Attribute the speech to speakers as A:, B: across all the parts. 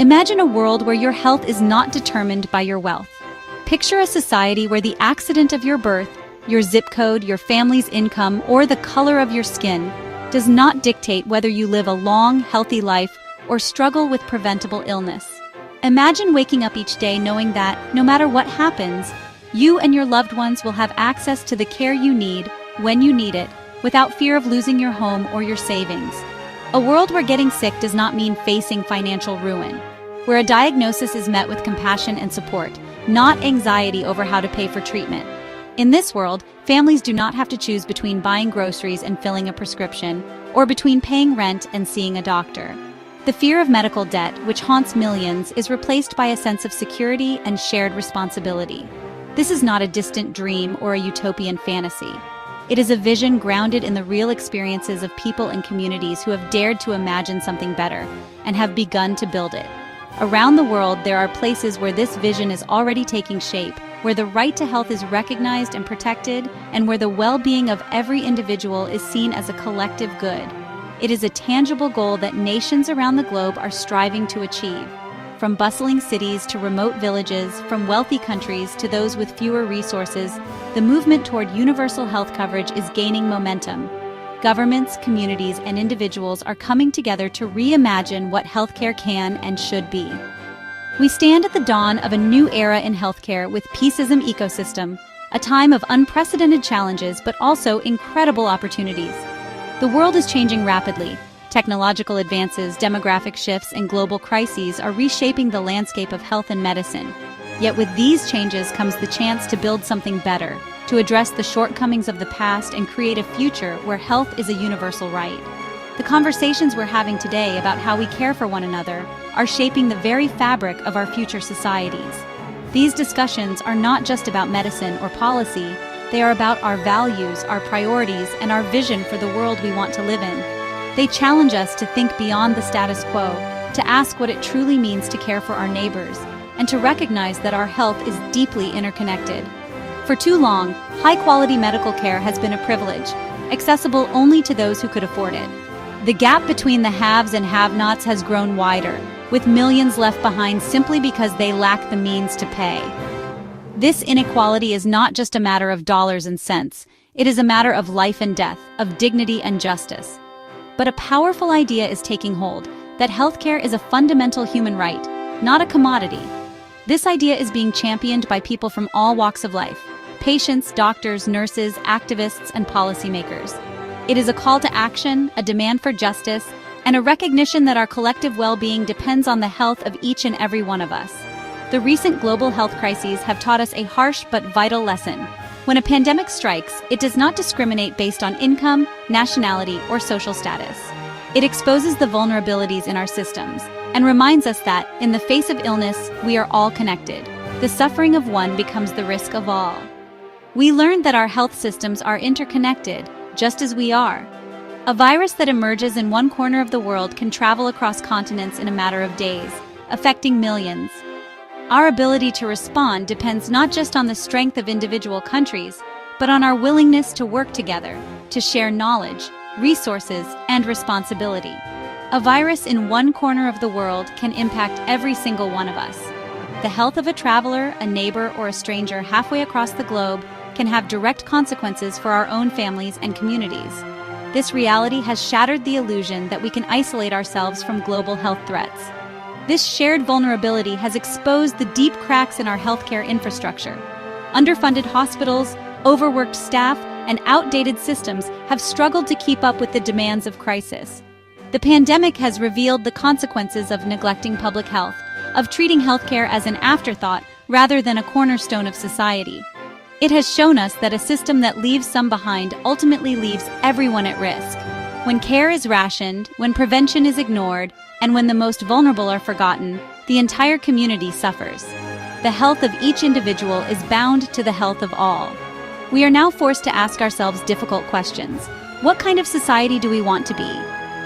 A: Imagine a world where your health is not determined by your wealth. Picture a society where the accident of your birth, your zip code, your family's income, or the color of your skin does not dictate whether you live a long, healthy life or struggle with preventable illness. Imagine waking up each day knowing that, no matter what happens, you and your loved ones will have access to the care you need when you need it, without fear of losing your home or your savings. A world where getting sick does not mean facing financial ruin, where a diagnosis is met with compassion and support, not anxiety over how to pay for treatment. In this world, families do not have to choose between buying groceries and filling a prescription, or between paying rent and seeing a doctor. The fear of medical debt, which haunts millions, is replaced by a sense of security and shared responsibility. This is not a distant dream or a utopian fantasy. It is a vision grounded in the real experiences of people and communities who have dared to imagine something better and have begun to build it. Around the world, there are places where this vision is already taking shape, where the right to health is recognized and protected, and where the well-being of every individual is seen as a collective good. It is a tangible goal that nations around the globe are striving to achieve. From bustling cities to remote villages, from wealthy countries to those with fewer resources, the movement toward universal health coverage is gaining momentum. Governments, communities, and individuals are coming together to reimagine what healthcare can and should be. We stand at the dawn of a new era in healthcare with Peaceism Ecosystem, a time of unprecedented challenges but also incredible opportunities. The world is changing rapidly. Technological advances, demographic shifts, and global crises are reshaping the landscape of health and medicine. Yet with these changes comes the chance to build something better, to address the shortcomings of the past and create a future where health is a universal right. The conversations we're having today about how we care for one another are shaping the very fabric of our future societies. These discussions are not just about medicine or policy, they are about our values, our priorities, and our vision for the world we want to live in. They challenge us to think beyond the status quo, to ask what it truly means to care for our neighbors, and to recognize that our health is deeply interconnected. For too long, high-quality medical care has been a privilege, accessible only to those who could afford it. The gap between the haves and have-nots has grown wider, with millions left behind simply because they lack the means to pay. This inequality is not just a matter of dollars and cents, it is a matter of life and death, of dignity and justice. But a powerful idea is taking hold, that healthcare is a fundamental human right, not a commodity. This idea is being championed by people from all walks of life: patients, doctors, nurses, activists, and policymakers. It is a call to action, a demand for justice, and a recognition that our collective well-being depends on the health of each and every one of us. The recent global health crises have taught us a harsh but vital lesson. When a pandemic strikes, it does not discriminate based on income, nationality, or social status. It exposes the vulnerabilities in our systems and reminds us that, in the face of illness, we are all connected. The suffering of one becomes the risk of all. We learned that our health systems are interconnected, just as we are. A virus that emerges in one corner of the world can travel across continents in a matter of days, affecting millions. Our ability to respond depends not just on the strength of individual countries, but on our willingness to work together, to share knowledge, resources, and responsibility. A virus in one corner of the world can impact every single one of us. The health of a traveler, a neighbor, or a stranger halfway across the globe can have direct consequences for our own families and communities. This reality has shattered the illusion that we can isolate ourselves from global health threats. This shared vulnerability has exposed the deep cracks in our healthcare infrastructure. Underfunded hospitals, overworked staff, and outdated systems have struggled to keep up with the demands of crisis. The pandemic has revealed the consequences of neglecting public health, of treating healthcare as an afterthought rather than a cornerstone of society. It has shown us that a system that leaves some behind ultimately leaves everyone at risk. When care is rationed, when prevention is ignored, and when the most vulnerable are forgotten, the entire community suffers. The health of each individual is bound to the health of all. We are now forced to ask ourselves difficult questions. What kind of society do we want to be?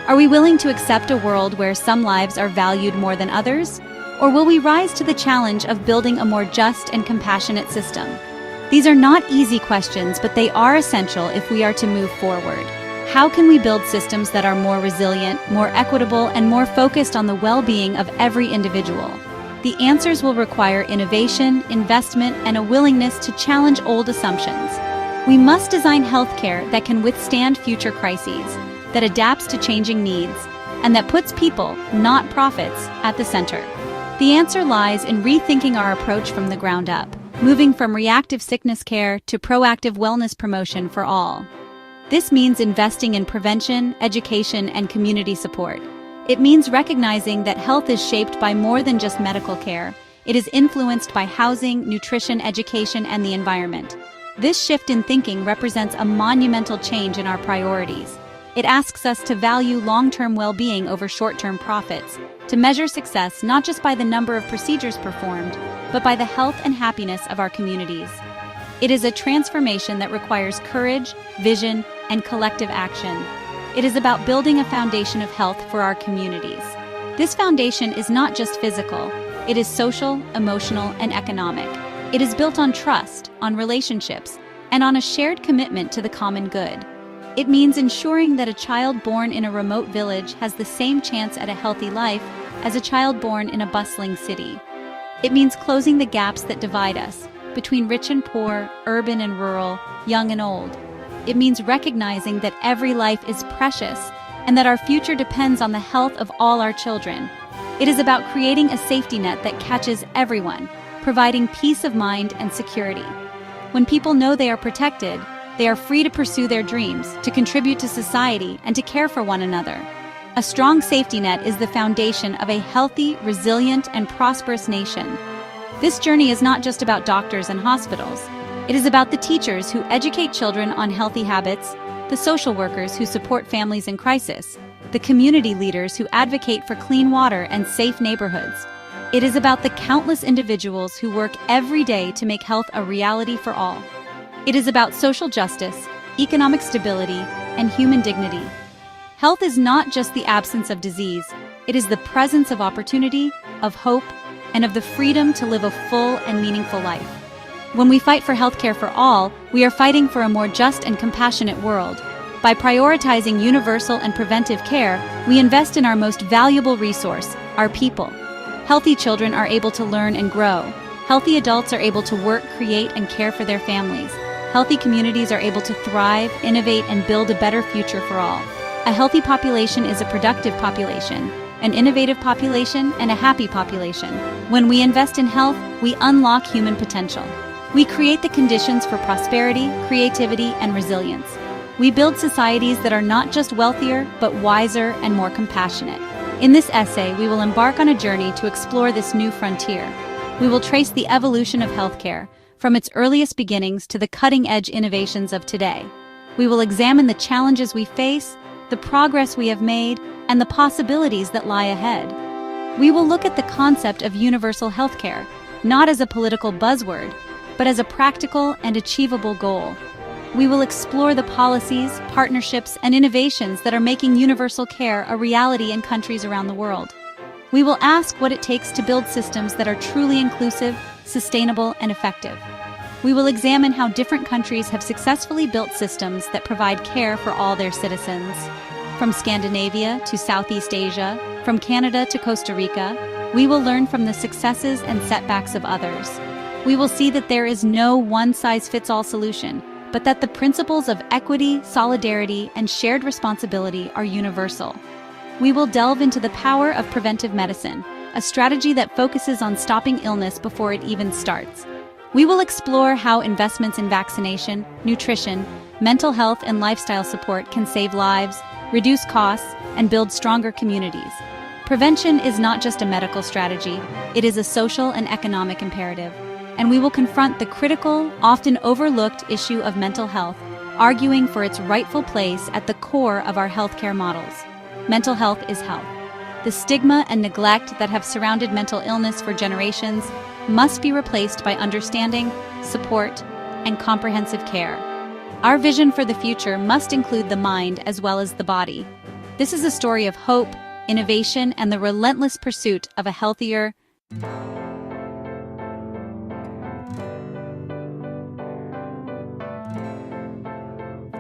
A: Are we willing to accept a world where some lives are valued more than others? Or will we rise to the challenge of building a more just and compassionate system? These are not easy questions, but they are essential if we are to move forward. How can we build systems that are more resilient, more equitable, and more focused on the well-being of every individual? The answers will require innovation, investment, and a willingness to challenge old assumptions. We must design healthcare that can withstand future crises, that adapts to changing needs, and that puts people, not profits, at the center. The answer lies in rethinking our approach from the ground up, moving from reactive sickness care to proactive wellness promotion for all. This means investing in prevention, education, and community support. It means recognizing that health is shaped by more than just medical care. It is influenced by housing, nutrition, education, and the environment. This shift in thinking represents a monumental change in our priorities. It asks us to value long-term well-being over short-term profits, to measure success not just by the number of procedures performed, but by the health and happiness of our communities. It is a transformation that requires courage, vision, and collective action. It is about building a foundation of health for our communities. This foundation is not just physical, it is social, emotional, and economic. It is built on trust, on relationships, and on a shared commitment to the common good. It means ensuring that a child born in a remote village has the same chance at a healthy life as a child born in a bustling city. It means closing the gaps that divide us between rich and poor, urban and rural, young and old. It means recognizing that every life is precious and that our future depends on the health of all our children. It is about creating a safety net that catches everyone, providing peace of mind and security. When people know they are protected, they are free to pursue their dreams, to contribute to society, and to care for one another. A strong safety net is the foundation of a healthy, resilient, and prosperous nation. This journey is not just about doctors and hospitals. It is about the teachers who educate children on healthy habits, the social workers who support families in crisis, the community leaders who advocate for clean water and safe neighborhoods. It is about the countless individuals who work every day to make health a reality for all. It is about social justice, economic stability, and human dignity. Health is not just the absence of disease, it is the presence of opportunity, of hope, and of the freedom to live a full and meaningful life. When we fight for healthcare for all, we are fighting for a more just and compassionate world. By prioritizing universal and preventive care, we invest in our most valuable resource, our people. Healthy children are able to learn and grow. Healthy adults are able to work, create, and care for their families. Healthy communities are able to thrive, innovate, and build a better future for all. A healthy population is a productive population, an innovative population, and a happy population. When we invest in health, we unlock human potential. We create the conditions for prosperity, creativity, and resilience. We build societies that are not just wealthier, but wiser and more compassionate. In this essay, we will embark on a journey to explore this new frontier. We will trace the evolution of healthcare, from its earliest beginnings to the cutting-edge innovations of today. We will examine the challenges we face, the progress we have made, and the possibilities that lie ahead. We will look at the concept of universal healthcare, not as a political buzzword, but as a practical and achievable goal. We will explore the policies, partnerships, and innovations that are making universal care a reality in countries around the world. We will ask what it takes to build systems that are truly inclusive, sustainable, and effective. We will examine how different countries have successfully built systems that provide care for all their citizens. From Scandinavia to Southeast Asia, from Canada to Costa Rica, we will learn from the successes and setbacks of others. We will see that there is no one-size-fits-all solution, but that the principles of equity, solidarity, and shared responsibility are universal. We will delve into the power of preventive medicine, a strategy that focuses on stopping illness before it even starts. We will explore how investments in vaccination, nutrition, mental health, and lifestyle support can save lives, reduce costs, and build stronger communities. Prevention is not just a medical strategy, it is a social and economic imperative. And we will confront the critical, often overlooked issue of mental health, arguing for its rightful place at the core of our healthcare models. Mental health is health. The stigma and neglect that have surrounded mental illness for generations must be replaced by understanding, support, and comprehensive care. Our vision for the future must include the mind as well as the body. This is a story of hope, innovation, and the relentless pursuit of a healthier,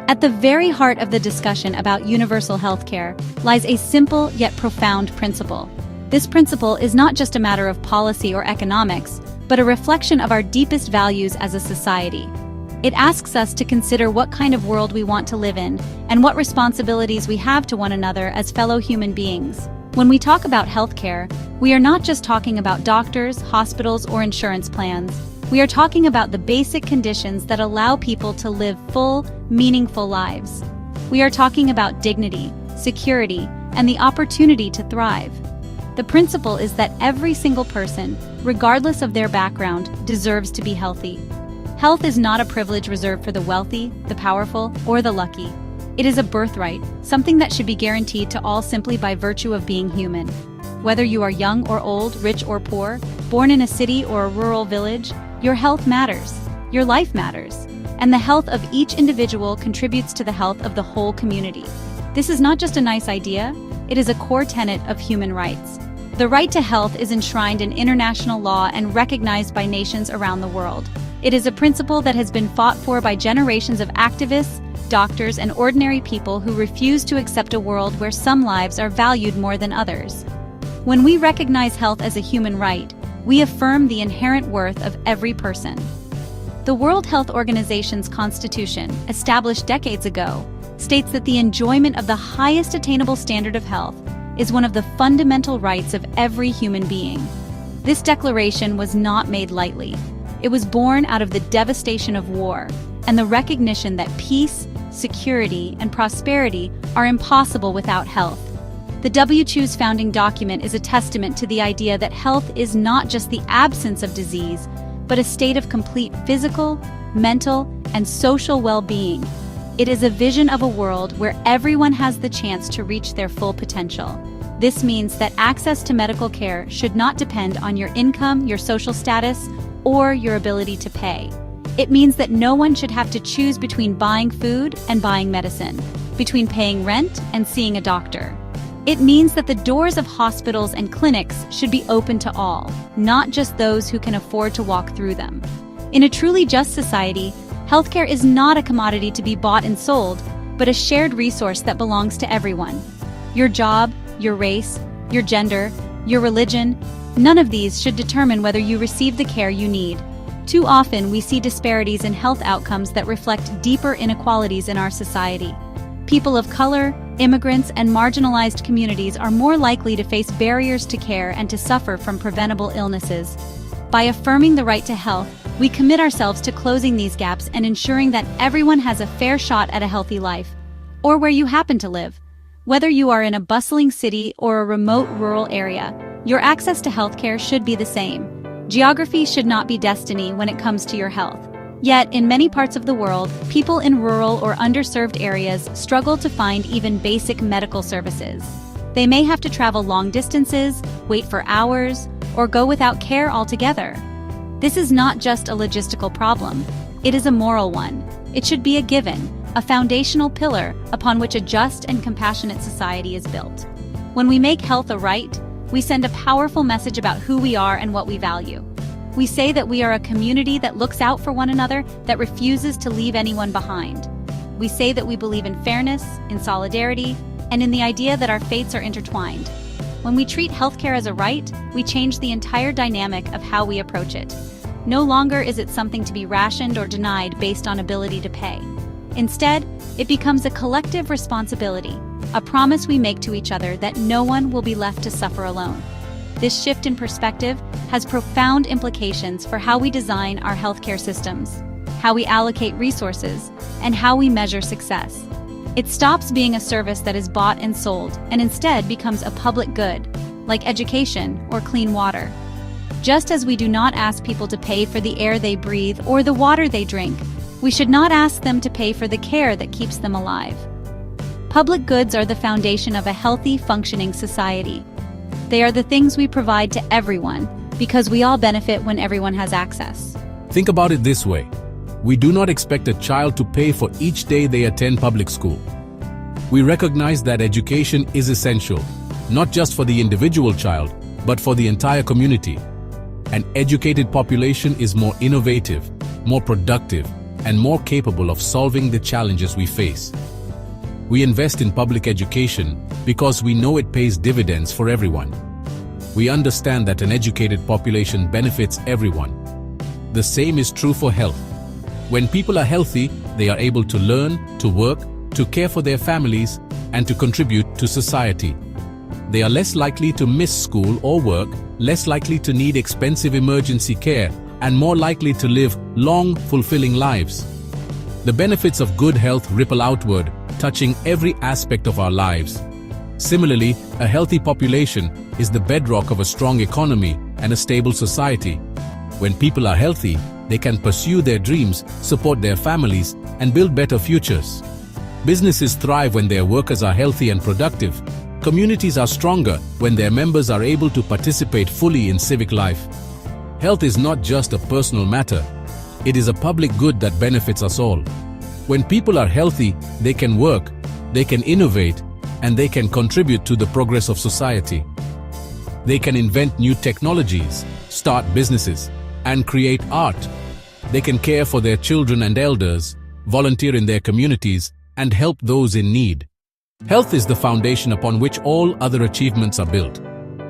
A: At the very heart of the discussion about universal healthcare lies a simple yet profound principle. This principle is not just a matter of policy or economics, but a reflection of our deepest values as a society. It asks us to consider what kind of world we want to live in and what responsibilities we have to one another as fellow human beings. When we talk about healthcare, we are not just talking about doctors, hospitals, or insurance plans. We are talking about the basic conditions that allow people to live full, meaningful lives. We are talking about dignity, security, and the opportunity to thrive. The principle is that every single person, regardless of their background, deserves to be healthy. Health is not a privilege reserved for the wealthy, the powerful, or the lucky. It is a birthright, something that should be guaranteed to all simply by virtue of being human. Whether you are young or old, rich or poor, born in a city or a rural village, your health matters, your life matters, and the health of each individual contributes to the health of the whole community. This is not just a nice idea, it is a core tenet of human rights. The right to health is enshrined in international law and recognized by nations around the world. It is a principle that has been fought for by generations of activists, doctors, and ordinary people who refuse to accept a world where some lives are valued more than others. When we recognize health as a human right, we affirm the inherent worth of every person. The World Health Organization's constitution, established decades ago, states that the enjoyment of the highest attainable standard of health is one of the fundamental rights of every human being. This declaration was not made lightly. It was born out of the devastation of war and the recognition that peace, security, and prosperity are impossible without health. The WHO's founding document is a testament to the idea that health is not just the absence of disease, but a state of complete physical, mental, and social well-being. It is a vision of a world where everyone has the chance to reach their full potential. This means that access to medical care should not depend on your income, your social status, or your ability to pay. It means that no one should have to choose between buying food and buying medicine, between paying rent and seeing a doctor. It means that the doors of hospitals and clinics should be open to all, not just those who can afford to walk through them. In a truly just society, healthcare is not a commodity to be bought and sold, but a shared resource that belongs to everyone. Your job, your race, your gender, your religion, none of these should determine whether you receive the care you need. Too often, we see disparities in health outcomes that reflect deeper inequalities in our society. People of color, immigrants, and marginalized communities are more likely to face barriers to care and to suffer from preventable illnesses. By affirming the right to health, we commit ourselves to closing these gaps and ensuring that everyone has a fair shot at a healthy life, or where you happen to live. Whether you are in a bustling city or a remote rural area, your access to healthcare should be the same. Geography should not be destiny when it comes to your health. Yet, in many parts of the world, people in rural or underserved areas struggle to find even basic medical services. They may have to travel long distances, wait for hours, or go without care altogether. This is not just a logistical problem, it is a moral one. It should be a given, a foundational pillar upon which a just and compassionate society is built. When we make health a right, we send a powerful message about who we are and what we value. We say that we are a community that looks out for one another, that refuses to leave anyone behind. We say that we believe in fairness, in solidarity, and in the idea that our fates are intertwined. When we treat healthcare as a right, we change the entire dynamic of how we approach it. No longer is it something to be rationed or denied based on ability to pay. Instead, it becomes a collective responsibility, a promise we make to each other that no one will be left to suffer alone. This shift in perspective has profound implications for how we design our healthcare systems, how we allocate resources, and how we measure success. It stops being a service that is bought and sold and instead becomes a public good, like education or clean water. Just as we do not ask people to pay for the air they breathe or the water they drink, we should not ask them to pay for the care that keeps them alive. Public goods are the foundation of a healthy, functioning society. They are the things we provide to everyone because we all benefit when everyone has access.
B: Think about it this way. We do not expect a child to pay for each day they attend public school. We recognize that education is essential, not just for the individual child, but for the entire community. An educated population is more innovative, more productive, and more capable of solving the challenges we face. We invest in public education because we know it pays dividends for everyone. We understand that an educated population benefits everyone. The same is true for health. When people are healthy, they are able to learn, to work, to care for their families, and to contribute to society. They are less likely to miss school or work, less likely to need expensive emergency care, and more likely to live long, fulfilling lives. The benefits of good health ripple outward, touching every aspect of our lives. Similarly, a healthy population is the bedrock of a strong economy and a stable society. When people are healthy, they can pursue their dreams, support their families, and build better futures. Businesses thrive when their workers are healthy and productive. Communities are stronger when their members are able to participate fully in civic life. Health is not just a personal matter. It is a public good that benefits us all. When people are healthy, they can work, they can innovate, and they can contribute to the progress of society. They can invent new technologies, start businesses, and create art. They can care for their children and elders, volunteer in their communities, and help those in need. Health is the foundation upon which all other achievements are built.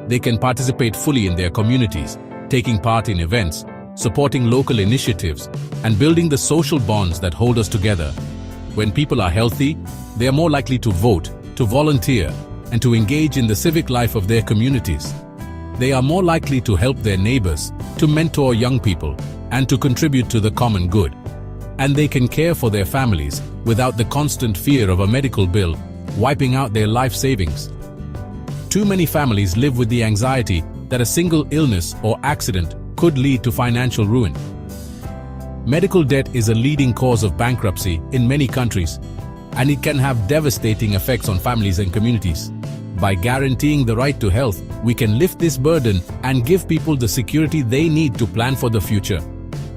B: They can participate fully in their communities, taking part in events, supporting local initiatives, and building the social bonds that hold us together. When people are healthy, they are more likely to vote, to volunteer, and to engage in the civic life of their communities. They are more likely to help their neighbors, to mentor young people, and to contribute to the common good. And they can care for their families without the constant fear of a medical bill wiping out their life savings. Too many families live with the anxiety that a single illness or accident could lead to financial ruin. Medical debt is a leading cause of bankruptcy in many countries, and it can have devastating effects on families and communities. By guaranteeing the right to health, we can lift this burden and give people the security they need to plan for the future.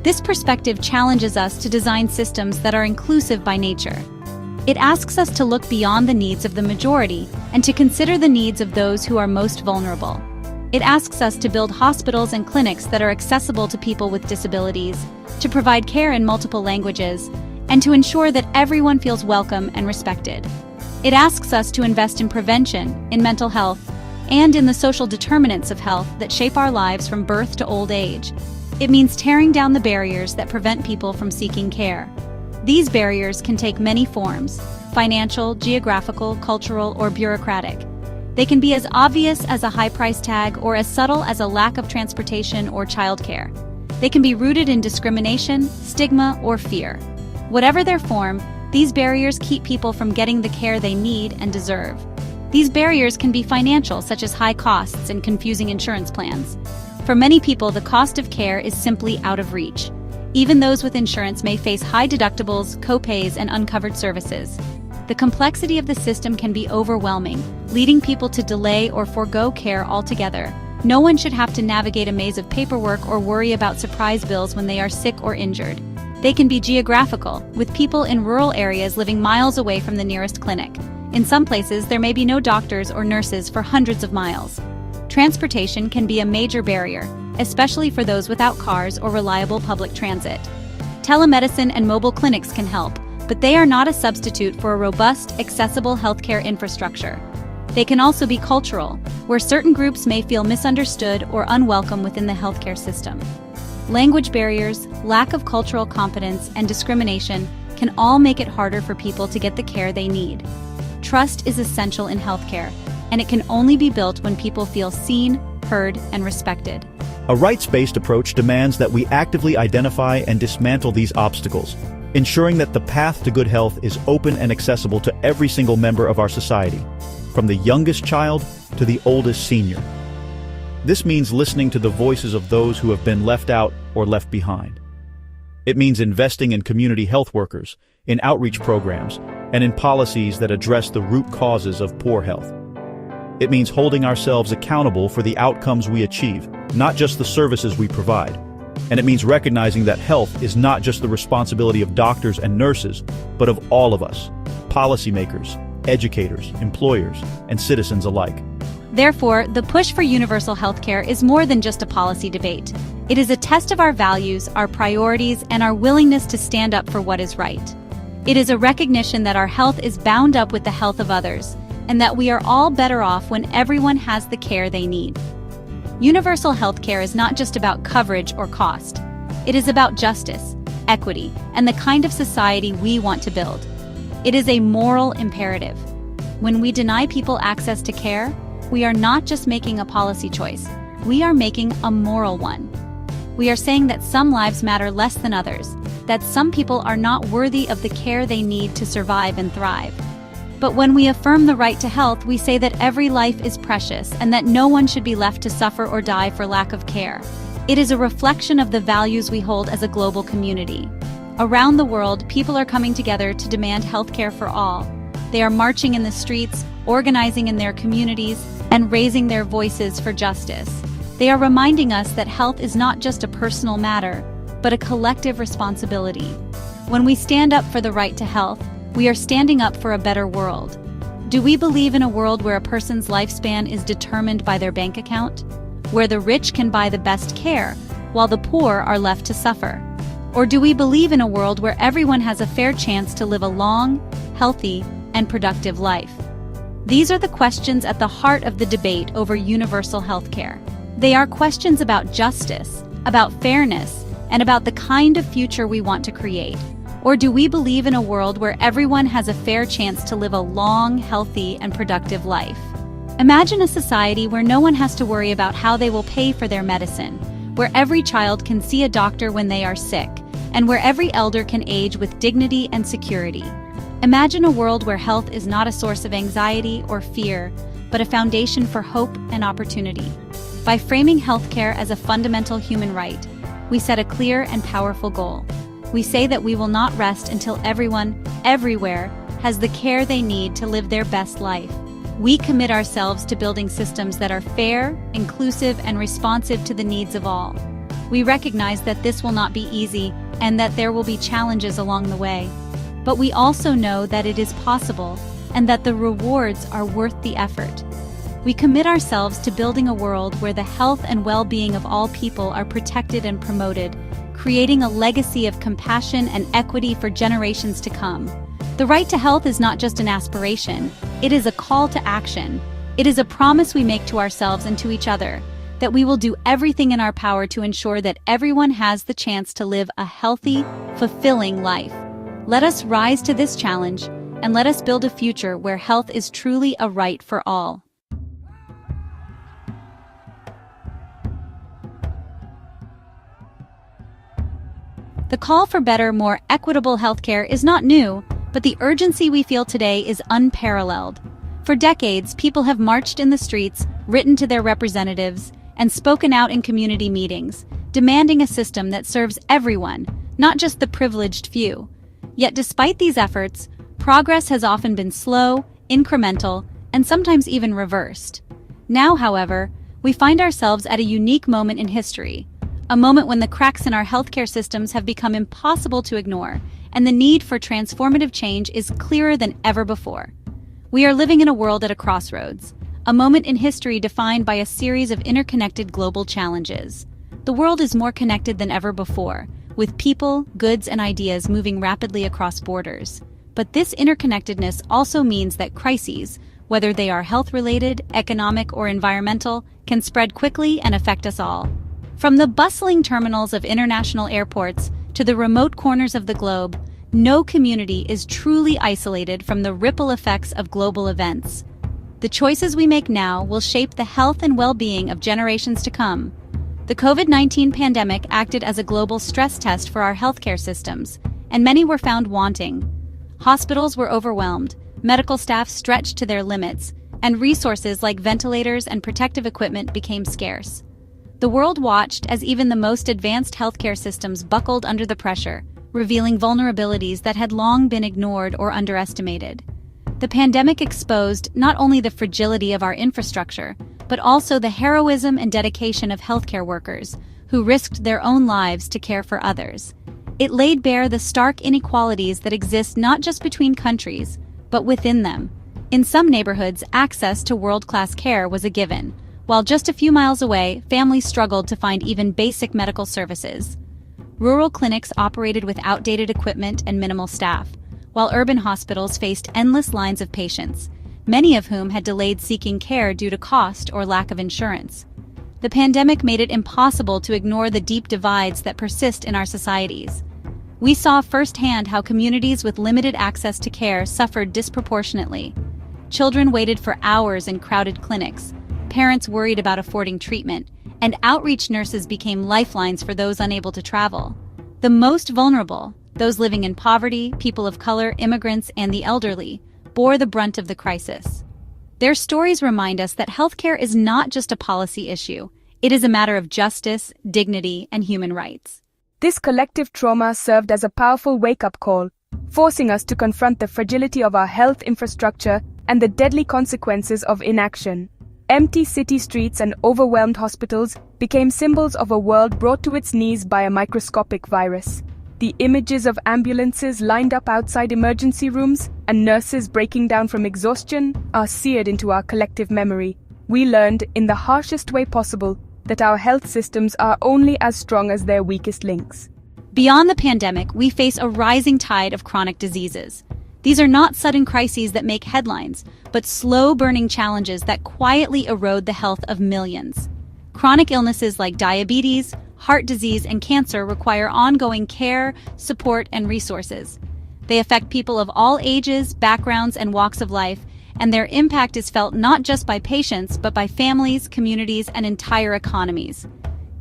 A: This perspective challenges us to design systems that are inclusive by nature. It asks us to look beyond the needs of the majority and to consider the needs of those who are most vulnerable. It asks us to build hospitals and clinics that are accessible to people with disabilities, to provide care in multiple languages, and to ensure that everyone feels welcome and respected. It asks us to invest in prevention, in mental health, and in the social determinants of health that shape our lives from birth to old age. It means tearing down the barriers that prevent people from seeking care. These barriers can take many forms: financial, geographical, cultural, or bureaucratic. They can be as obvious as a high price tag or as subtle as a lack of transportation or childcare. They can be rooted in discrimination, stigma, or fear. Whatever their form, these barriers keep people from getting the care they need and deserve. These barriers can be financial, such as high costs and confusing insurance plans. For many people, the cost of care is simply out of reach. Even those with insurance may face high deductibles, co-pays, and uncovered services. The complexity of the system can be overwhelming, leading people to delay or forego care altogether. No one should have to navigate a maze of paperwork or worry about surprise bills when they are sick or injured. They can be geographical, with people in rural areas living miles away from the nearest clinic. In some places, there may be no doctors or nurses for hundreds of miles. Transportation can be a major barrier, especially for those without cars or reliable public transit. Telemedicine and mobile clinics can help, but they are not a substitute for a robust, accessible healthcare infrastructure. They can also be cultural, where certain groups may feel misunderstood or unwelcome within the healthcare system. Language barriers, lack of cultural competence, and discrimination can all make it harder for people to get the care they need. Trust is essential in healthcare, and it can only be built when people feel seen, heard, and respected.
C: A rights-based approach demands that we actively identify and dismantle these obstacles, ensuring that the path to good health is open and accessible to every single member of our society, from the youngest child to the oldest senior. This means listening to the voices of those who have been left out or left behind. It means investing in community health workers, in outreach programs, and in policies that address the root causes of poor health. It means holding ourselves accountable for the outcomes we achieve, not just the services we provide. And it means recognizing that health is not just the responsibility of doctors and nurses, but of all of us, policymakers, educators, employers, and citizens alike.
A: Therefore, the push for universal healthcare is more than just a policy debate. It is a test of our values, our priorities, and our willingness to stand up for what is right. It is a recognition that our health is bound up with the health of others, and that we are all better off when everyone has the care they need. Universal health care is not just about coverage or cost. It is about justice, equity, and the kind of society we want to build. It is a moral imperative. When we deny people access to care, we are not just making a policy choice, we are making a moral one. We are saying that some lives matter less than others, that some people are not worthy of the care they need to survive and thrive. But when we affirm the right to health, we say that every life is precious and that no one should be left to suffer or die for lack of care. It is a reflection of the values we hold as a global community. Around the world, people are coming together to demand healthcare for all. They are marching in the streets, organizing in their communities, and raising their voices for justice. They are reminding us that health is not just a personal matter, but a collective responsibility. When we stand up for the right to health, we are standing up for a better world. Do we believe in a world where a person's lifespan is determined by their bank account? Where the rich can buy the best care, while the poor are left to suffer? Or do we believe in a world where everyone has a fair chance to live a long, healthy, and productive life? These are the questions at the heart of the debate over universal health care. They are questions about justice, about fairness, and about the kind of future we want to create. Or do we believe in a world where everyone has a fair chance to live a long, healthy, and productive life? Imagine a society where no one has to worry about how they will pay for their medicine, where every child can see a doctor when they are sick, and where every elder can age with dignity and security. Imagine a world where health is not a source of anxiety or fear, but a foundation for hope and opportunity. By framing healthcare as a fundamental human right, we set a clear and powerful goal. We say that we will not rest until everyone, everywhere, has the care they need to live their best life. We commit ourselves to building systems that are fair, inclusive, and responsive to the needs of all. We recognize that this will not be easy and that there will be challenges along the way. But we also know that it is possible and that the rewards are worth the effort. We commit ourselves to building a world where the health and well-being of all people are protected and promoted, creating a legacy of compassion and equity for generations to come. The right to health is not just an aspiration, it is a call to action. It is a promise we make to ourselves and to each other, that we will do everything in our power to ensure that everyone has the chance to live a healthy, fulfilling life. Let us rise to this challenge, and let us build a future where health is truly a right for all. The call for better, more equitable healthcare is not new, but the urgency we feel today is unparalleled. For decades, people have marched in the streets, written to their representatives, and spoken out in community meetings, demanding a system that serves everyone, not just the privileged few. Yet despite these efforts, progress has often been slow, incremental, and sometimes even reversed. Now, however, we find ourselves at a unique moment in history, a moment when the cracks in our healthcare systems have become impossible to ignore, and the need for transformative change is clearer than ever before. We are living in a world at a crossroads, a moment in history defined by a series of interconnected global challenges. The world is more connected than ever before, with people, goods, and ideas moving rapidly across borders. But this interconnectedness also means that crises, whether they are health-related, economic, or environmental, can spread quickly and affect us all. From the bustling terminals of international airports to the remote corners of the globe, no community is truly isolated from the ripple effects of global events. The choices we make now will shape the health and well-being of generations to come. The COVID-19 pandemic acted as a global stress test for our healthcare systems, and many were found wanting. Hospitals were overwhelmed, medical staff stretched to their limits, and resources like ventilators and protective equipment became scarce. The world watched as even the most advanced healthcare systems buckled under the pressure, revealing vulnerabilities that had long been ignored or underestimated. The pandemic exposed not only the fragility of our infrastructure, but also the heroism and dedication of healthcare workers, who risked their own lives to care for others. It laid bare the stark inequalities that exist not just between countries, but within them. In some neighborhoods, access to world-class care was a given, while just a few miles away, families struggled to find even basic medical services. Rural clinics operated with outdated equipment and minimal staff, while urban hospitals faced endless lines of patients, many of whom had delayed seeking care due to cost or lack of insurance. The pandemic made it impossible to ignore the deep divides that persist in our societies. We saw firsthand how communities with limited access to care suffered disproportionately. Children waited for hours in crowded clinics, parents worried about affording treatment, and outreach nurses became lifelines for those unable to travel. The most vulnerable, those living in poverty, people of color, immigrants, and the elderly, bore the brunt of the crisis. Their stories remind us that healthcare is not just a policy issue, it is a matter of justice, dignity, and human rights.
D: This collective trauma served as a powerful wake-up call, forcing us to confront the fragility of our health infrastructure and the deadly consequences of inaction. Empty city streets and overwhelmed hospitals became symbols of a world brought to its knees by a microscopic virus. The images of ambulances lined up outside emergency rooms and nurses breaking down from exhaustion are seared into our collective memory. We learned, in the harshest way possible, that our health systems are only as strong as their weakest links.
A: Beyond the pandemic, we face a rising tide of chronic diseases. These are not sudden crises that make headlines, but slow-burning challenges that quietly erode the health of millions. Chronic illnesses like diabetes, heart disease, and cancer require ongoing care, support, and resources. They affect people of all ages, backgrounds, and walks of life, and their impact is felt not just by patients, but by families, communities, and entire economies.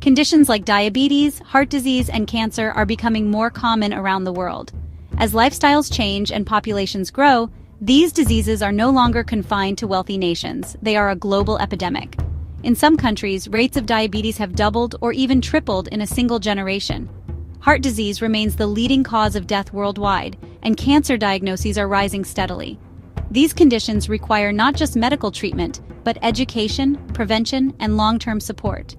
A: Conditions like diabetes, heart disease, and cancer are becoming more common around the world. As lifestyles change and populations grow, these diseases are no longer confined to wealthy nations. They are a global epidemic. In some countries, rates of diabetes have doubled or even tripled in a single generation. Heart disease remains the leading cause of death worldwide, and cancer diagnoses are rising steadily. These conditions require not just medical treatment, but education, prevention, and long-term support.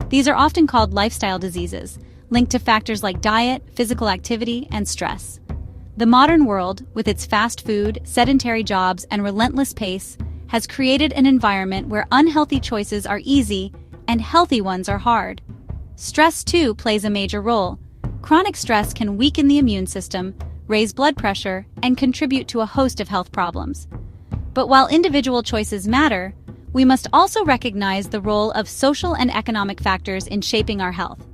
A: These are often called lifestyle diseases, linked to factors like diet, physical activity, and stress. The modern world, with its fast food, sedentary jobs, and relentless pace, has created an environment where unhealthy choices are easy and healthy ones are hard. Stress, too, plays a major role. Chronic stress can weaken the immune system, raise blood pressure, and contribute to a host of health problems. But while individual choices matter, we must also recognize the role of social and economic factors in shaping our health.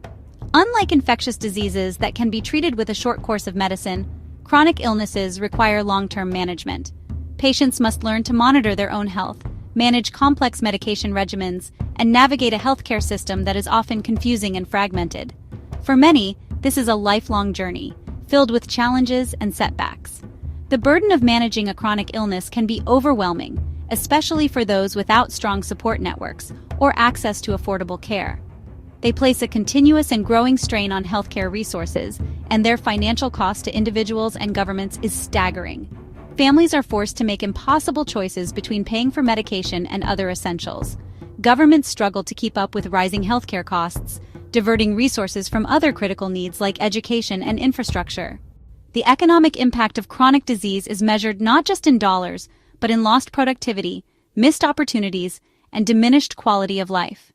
A: Unlike infectious diseases that can be treated with a short course of medicine, chronic illnesses require long-term management. Patients must learn to monitor their own health, manage complex medication regimens, and navigate a healthcare system that is often confusing and fragmented. For many, this is a lifelong journey, filled with challenges and setbacks. The burden of managing a chronic illness can be overwhelming, especially for those without strong support networks or access to affordable care. They place a continuous and growing strain on healthcare resources, and their financial cost to individuals and governments is staggering. Families are forced to make impossible choices between paying for medication and other essentials. Governments struggle to keep up with rising healthcare costs, diverting resources from other critical needs like education and infrastructure. The economic impact of chronic disease is measured not just in dollars, but in lost productivity, missed opportunities, and diminished quality of life.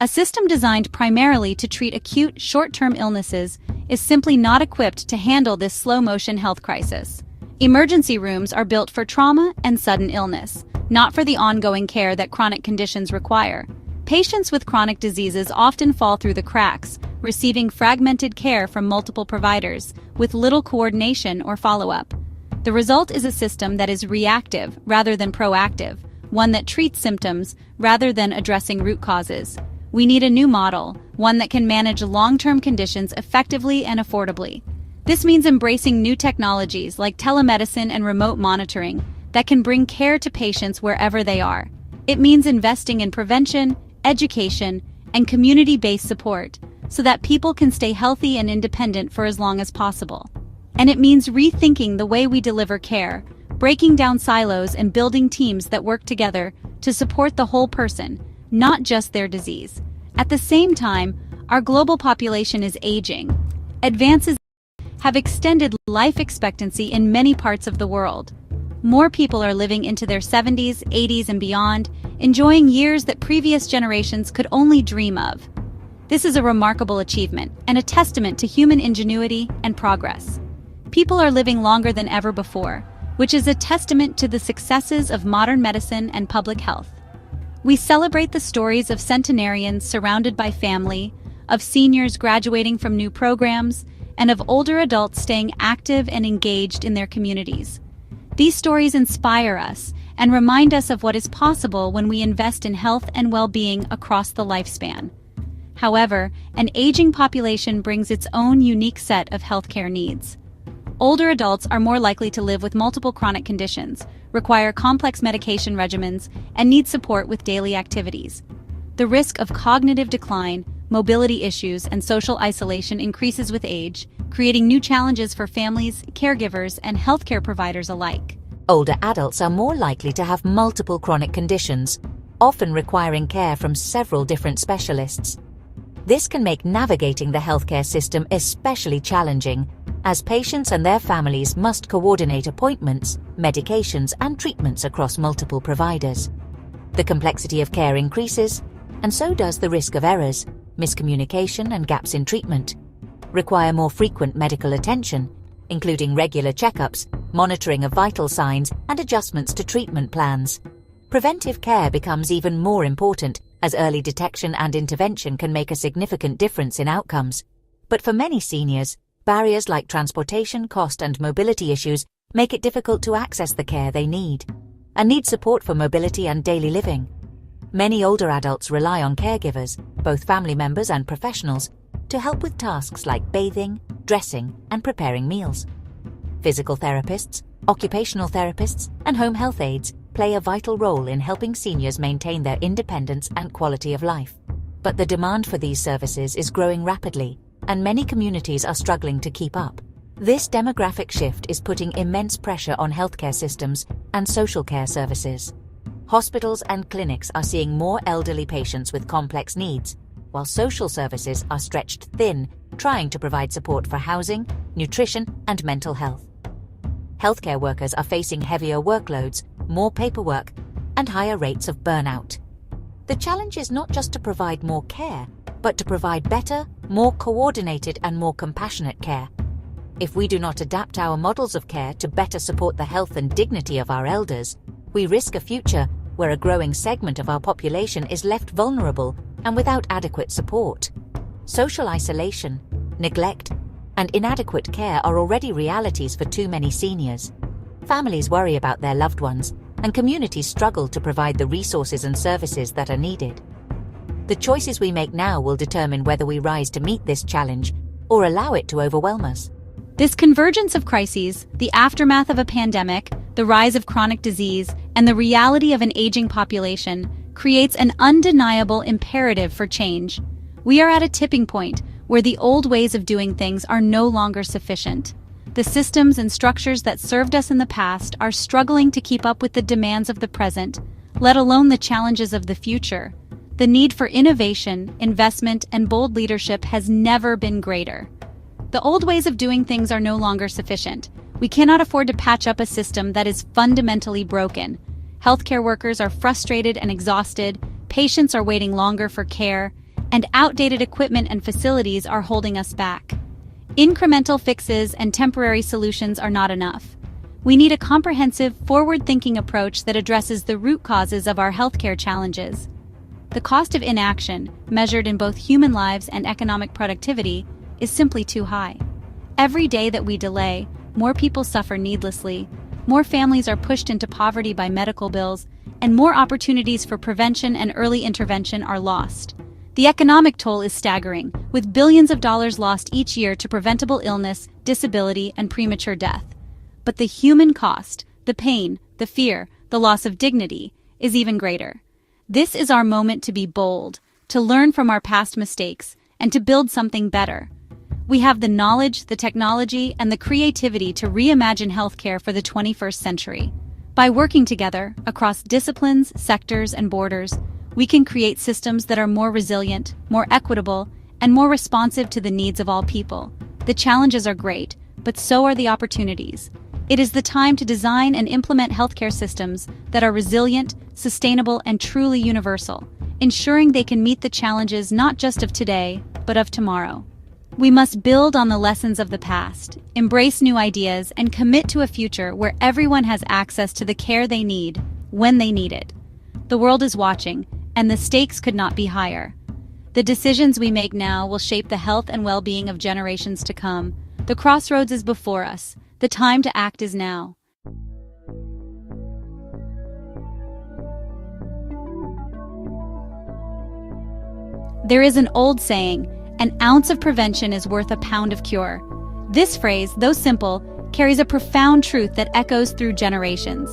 A: A system designed primarily to treat acute, short-term illnesses is simply not equipped to handle this slow-motion health crisis. Emergency rooms are built for trauma and sudden illness, not for the ongoing care that chronic conditions require. Patients with chronic diseases often fall through the cracks, receiving fragmented care from multiple providers, with little coordination or follow-up. The result is a system that is reactive rather than proactive, one that treats symptoms rather than addressing root causes. We need a new model, one that can manage long-term conditions effectively and affordably. This means embracing new technologies like telemedicine and remote monitoring that can bring care to patients wherever they are. It means investing in prevention, education, and community-based support so that people can stay healthy and independent for as long as possible. And it means rethinking the way we deliver care, breaking down silos and building teams that work together to support the whole person, not just their disease. At the same time, our global population is aging. Advances have extended life expectancy in many parts of the world. More people are living into their 70s, 80s, and beyond, enjoying years that previous generations could only dream of. This is a remarkable achievement and a testament to human ingenuity and progress. People are living longer than ever before, which is a testament to the successes of modern medicine and public health. We celebrate the stories of centenarians surrounded by family, of seniors graduating from new programs, and of older adults staying active and engaged in their communities. These stories inspire us and remind us of what is possible when we invest in health and well-being across the lifespan. However, an aging population brings its own unique set of healthcare needs. Older adults are more likely to live with multiple chronic conditions, require complex medication regimens, and need support with daily activities. The risk of cognitive decline, mobility issues, and social isolation increases with age, creating new challenges for families, caregivers, and healthcare providers alike.
E: Older adults are more likely to have multiple chronic conditions, often requiring care from several different specialists. This can make navigating the healthcare system especially challenging, as patients and their families must coordinate appointments, medications, and treatments across multiple providers. The complexity of care increases, and so does the risk of errors, miscommunication, and gaps in treatment. Require more frequent medical attention, including regular checkups, monitoring of vital signs, and adjustments to treatment plans. Preventive care becomes even more important, as early detection and intervention can make a significant difference in outcomes. But for many seniors, barriers like transportation, cost, and mobility issues make it difficult to access the care they need, and need support for mobility and daily living. Many older adults rely on caregivers, both family members and professionals, to help with tasks like bathing, dressing, and preparing meals. Physical therapists, occupational therapists, and home health aides play a vital role in helping seniors maintain their independence and quality of life. But the demand for these services is growing rapidly, and many communities are struggling to keep up. This demographic shift is putting immense pressure on healthcare systems and social care services. Hospitals and clinics are seeing more elderly patients with complex needs, while social services are stretched thin, trying to provide support for housing, nutrition, and mental health. Healthcare workers are facing heavier workloads, more paperwork, and higher rates of burnout. The challenge is not just to provide more care, but to provide better, more coordinated, and more compassionate care. If we do not adapt our models of care to better support the health and dignity of our elders, we risk a future where a growing segment of our population is left vulnerable and without adequate support. Social isolation, neglect, and inadequate care are already realities for too many seniors. Families worry about their loved ones, and communities struggle to provide the resources and services that are needed. The choices we make now will determine whether we rise to meet this challenge or allow it to overwhelm us.
A: This convergence of crises, the aftermath of a pandemic, the rise of chronic disease, and the reality of an aging population creates an undeniable imperative for change. We are at a tipping point where the old ways of doing things are no longer sufficient. The systems and structures that served us in the past are struggling to keep up with the demands of the present, let alone the challenges of the future. The need for innovation, investment, and bold leadership has never been greater. The old ways of doing things are no longer sufficient. We cannot afford to patch up a system that is fundamentally broken. Healthcare workers are frustrated and exhausted, patients are waiting longer for care, and outdated equipment and facilities are holding us back. Incremental fixes and temporary solutions are not enough. We need a comprehensive, forward-thinking approach that addresses the root causes of our healthcare challenges. The cost of inaction, measured in both human lives and economic productivity, is simply too high. Every day that we delay, more people suffer needlessly, more families are pushed into poverty by medical bills, and more opportunities for prevention and early intervention are lost. The economic toll is staggering, with billions of dollars lost each year to preventable illness, disability, and premature death. But the human cost, the pain, the fear, the loss of dignity, is even greater. This is our moment to be bold, to learn from our past mistakes, and to build something better. We have the knowledge, the technology, and the creativity to reimagine healthcare for the 21st century. By working together, across disciplines, sectors, and borders, we can create systems that are more resilient, more equitable, and more responsive to the needs of all people. The challenges are great, but so are the opportunities. It is the time to design and implement healthcare systems that are resilient, sustainable, and truly universal, ensuring they can meet the challenges not just of today, but of tomorrow. We must build on the lessons of the past, embrace new ideas, and commit to a future where everyone has access to the care they need, when they need it. The world is watching, and the stakes could not be higher. The decisions we make now will shape the health and well-being of generations to come. The crossroads is before us. The time to act is now. There is an old saying, an ounce of prevention is worth a pound of cure. This phrase, though simple, carries a profound truth that echoes through generations.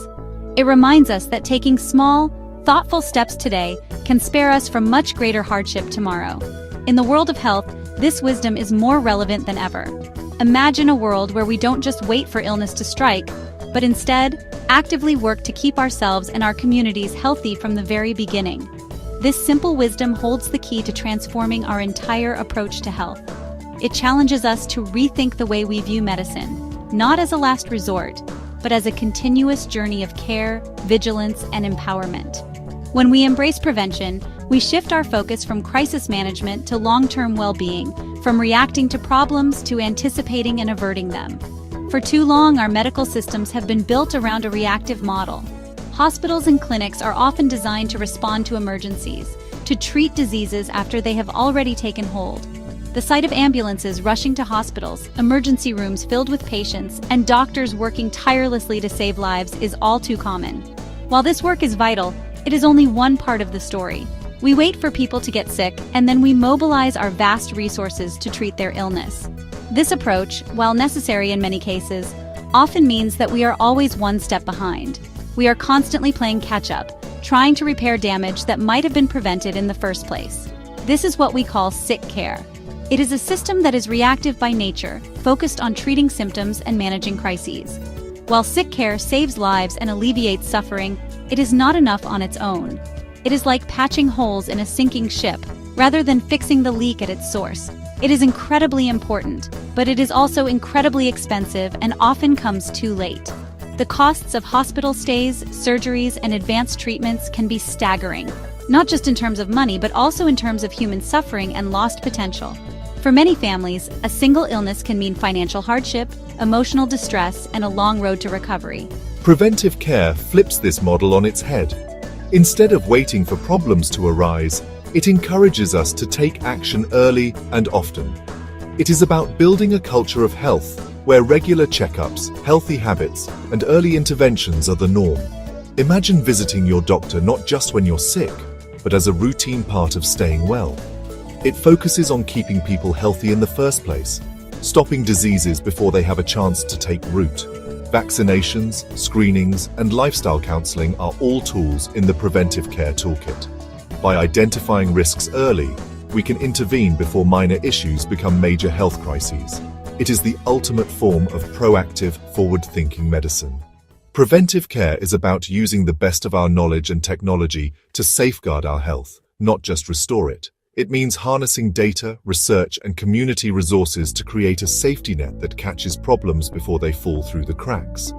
A: It reminds us that taking small, thoughtful steps today can spare us from much greater hardship tomorrow. In the world of health, this wisdom is more relevant than ever. Imagine a world where we don't just wait for illness to strike, but instead, actively work to keep ourselves and our communities healthy from the very beginning. This simple wisdom holds the key to transforming our entire approach to health. It challenges us to rethink the way we view medicine, not as a last resort, but as a continuous journey of care, vigilance, and empowerment. When we embrace prevention, we shift our focus from crisis management to long-term well-being, from reacting to problems to anticipating and averting them. For too long, our medical systems have been built around a reactive model. Hospitals and clinics are often designed to respond to emergencies, to treat diseases after they have already taken hold. The sight of ambulances rushing to hospitals, emergency rooms filled with patients, and doctors working tirelessly to save lives is all too common. While this work is vital, it is only one part of the story. We wait for people to get sick, and then we mobilize our vast resources to treat their illness. This approach, while necessary in many cases, often means that we are always one step behind. We are constantly playing catch-up, trying to repair damage that might have been prevented in the first place. This is what we call sick care. It is a system that is reactive by nature, focused on treating symptoms and managing crises. While sick care saves lives and alleviates suffering, it is not enough on its own. It is like patching holes in a sinking ship, rather than fixing the leak at its source. It is incredibly important, but it is also incredibly expensive and often comes too late. The costs of hospital stays, surgeries, and advanced treatments can be staggering, not just in terms of money, but also in terms of human suffering and lost potential. For many families, a single illness can mean financial hardship, emotional distress, and a long road to recovery.
F: Preventive care flips this model on its head. Instead of waiting for problems to arise, it encourages us to take action early and often. It is about building a culture of health where regular checkups, healthy habits, and early interventions are the norm. Imagine visiting your doctor not just when you're sick, but as a routine part of staying well. It focuses on keeping people healthy in the first place, stopping diseases before they have a chance to take root. Vaccinations, screenings, and lifestyle counseling are all tools in the preventive care toolkit. By identifying risks early, we can intervene before minor issues become major health crises. It is the ultimate form of proactive, forward-thinking medicine. Preventive care is about using the best of our knowledge and technology to safeguard our health, not just restore it. It means harnessing data, research, and community resources to create a safety net that catches problems before they fall through the cracks.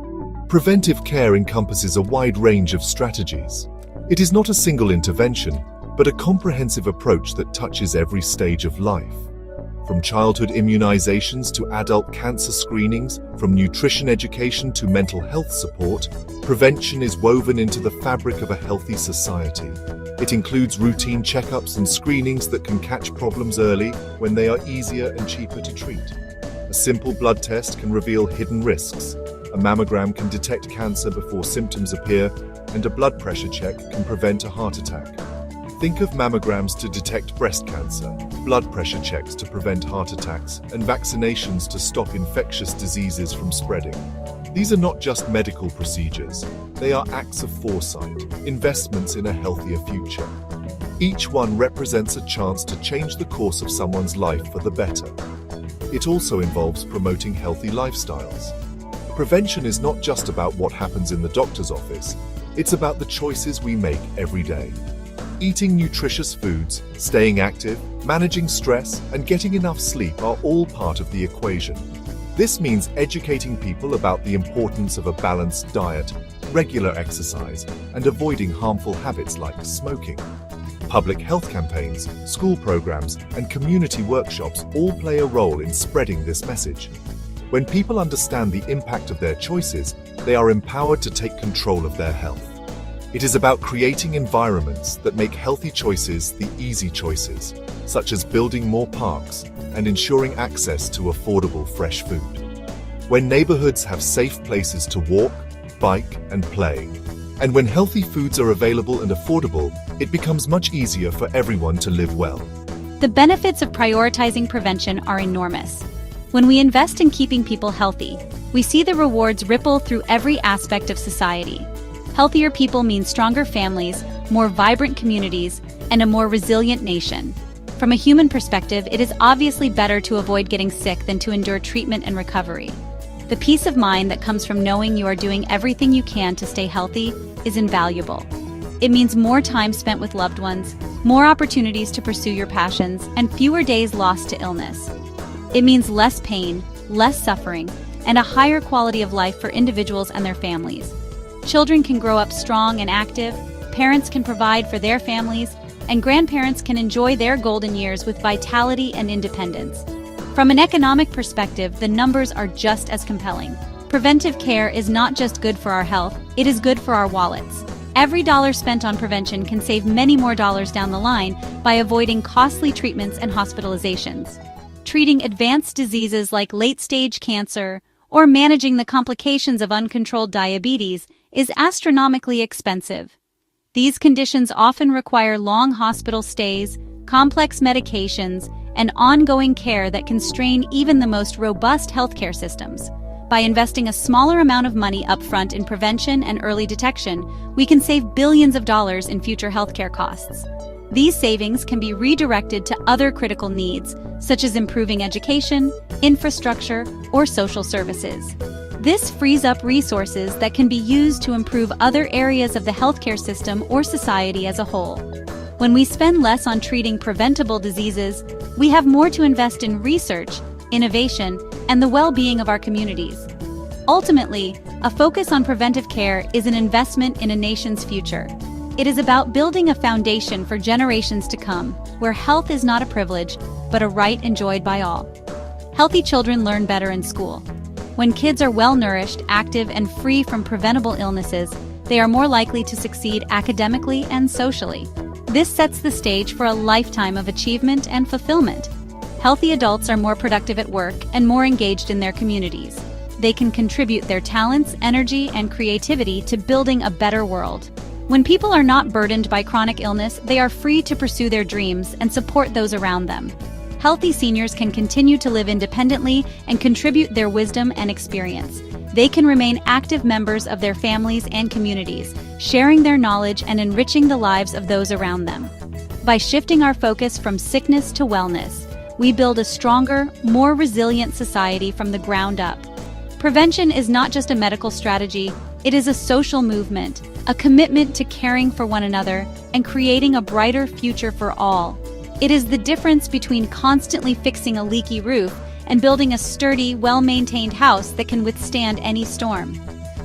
F: Preventive care encompasses a wide range of strategies. It is not a single intervention, but a comprehensive approach that touches every stage of life. From childhood immunizations to adult cancer screenings, from nutrition education to mental health support, prevention is woven into the fabric of a healthy society. It includes routine checkups and screenings that can catch problems early when they are easier and cheaper to treat. A simple blood test can reveal hidden risks. A mammogram can detect cancer before symptoms appear, and a blood pressure check can prevent a heart attack. Think of mammograms to detect breast cancer, blood pressure checks to prevent heart attacks, and vaccinations to stop infectious diseases from spreading. These are not just medical procedures. They are acts of foresight, investments in a healthier future. Each one represents a chance to change the course of someone's life for the better. It also involves promoting healthy lifestyles. Prevention is not just about what happens in the doctor's office. It's about the choices we make every day. Eating nutritious foods, staying active, managing stress, and getting enough sleep are all part of the equation. This means educating people about the importance of a balanced diet, regular exercise, and avoiding harmful habits like smoking. Public health campaigns, school programs, and community workshops all play a role in spreading this message. When people understand the impact of their choices, they are empowered to take control of their health. It is about creating environments that make healthy choices the easy choices, such as building more parks and ensuring access to affordable fresh food. When neighborhoods have safe places to walk, bike, and play, and when healthy foods are available and affordable, it becomes much easier for everyone to live well.
A: The benefits of prioritizing prevention are enormous. When we invest in keeping people healthy, we see the rewards ripple through every aspect of society. Healthier people mean stronger families, more vibrant communities, and a more resilient nation. From a human perspective, it is obviously better to avoid getting sick than to endure treatment and recovery. The peace of mind that comes from knowing you are doing everything you can to stay healthy is invaluable. It means more time spent with loved ones, more opportunities to pursue your passions, and fewer days lost to illness. It means less pain, less suffering, and a higher quality of life for individuals and their families. Children can grow up strong and active, parents can provide for their families, and grandparents can enjoy their golden years with vitality and independence. From an economic perspective, the numbers are just as compelling. Preventive care is not just good for our health, it is good for our wallets. Every dollar spent on prevention can save many more dollars down the line by avoiding costly treatments and hospitalizations. Treating advanced diseases like late-stage cancer or managing the complications of uncontrolled diabetes is astronomically expensive. These conditions often require long hospital stays, complex medications, and ongoing care that can strain even the most robust healthcare systems. By investing a smaller amount of money upfront in prevention and early detection, we can save billions of dollars in future healthcare costs. These savings can be redirected to other critical needs, such as improving education, infrastructure, or social services. This frees up resources that can be used to improve other areas of the healthcare system or society as a whole. When we spend less on treating preventable diseases, we have more to invest in research, innovation, and the well-being of our communities. Ultimately, a focus on preventive care is an investment in a nation's future. It is about building a foundation for generations to come, where health is not a privilege, but a right enjoyed by all. Healthy children learn better in school. When kids are well-nourished, active, and free from preventable illnesses, they are more likely to succeed academically and socially. This sets the stage for a lifetime of achievement and fulfillment. Healthy adults are more productive at work and more engaged in their communities. They can contribute their talents, energy, and creativity to building a better world. When people are not burdened by chronic illness, they are free to pursue their dreams and support those around them. Healthy seniors can continue to live independently and contribute their wisdom and experience. They can remain active members of their families and communities, sharing their knowledge and enriching the lives of those around them. By shifting our focus from sickness to wellness, we build a stronger, more resilient society from the ground up. Prevention is not just a medical strategy, it is a social movement, a commitment to caring for one another and creating a brighter future for all. It is the difference between constantly fixing a leaky roof and building a sturdy, well-maintained house that can withstand any storm.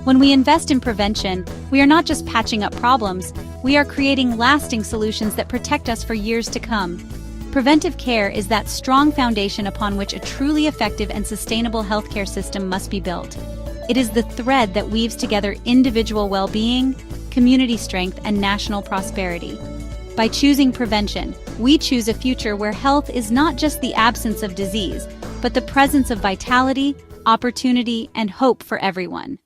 A: When we invest in prevention, we are not just patching up problems, we are creating lasting solutions that protect us for years to come. Preventive care is that strong foundation upon which a truly effective and sustainable healthcare system must be built. It is the thread that weaves together individual well-being, community strength, and national prosperity. By choosing prevention, we choose a future where health is not just the absence of disease, but the presence of vitality, opportunity, and hope for everyone.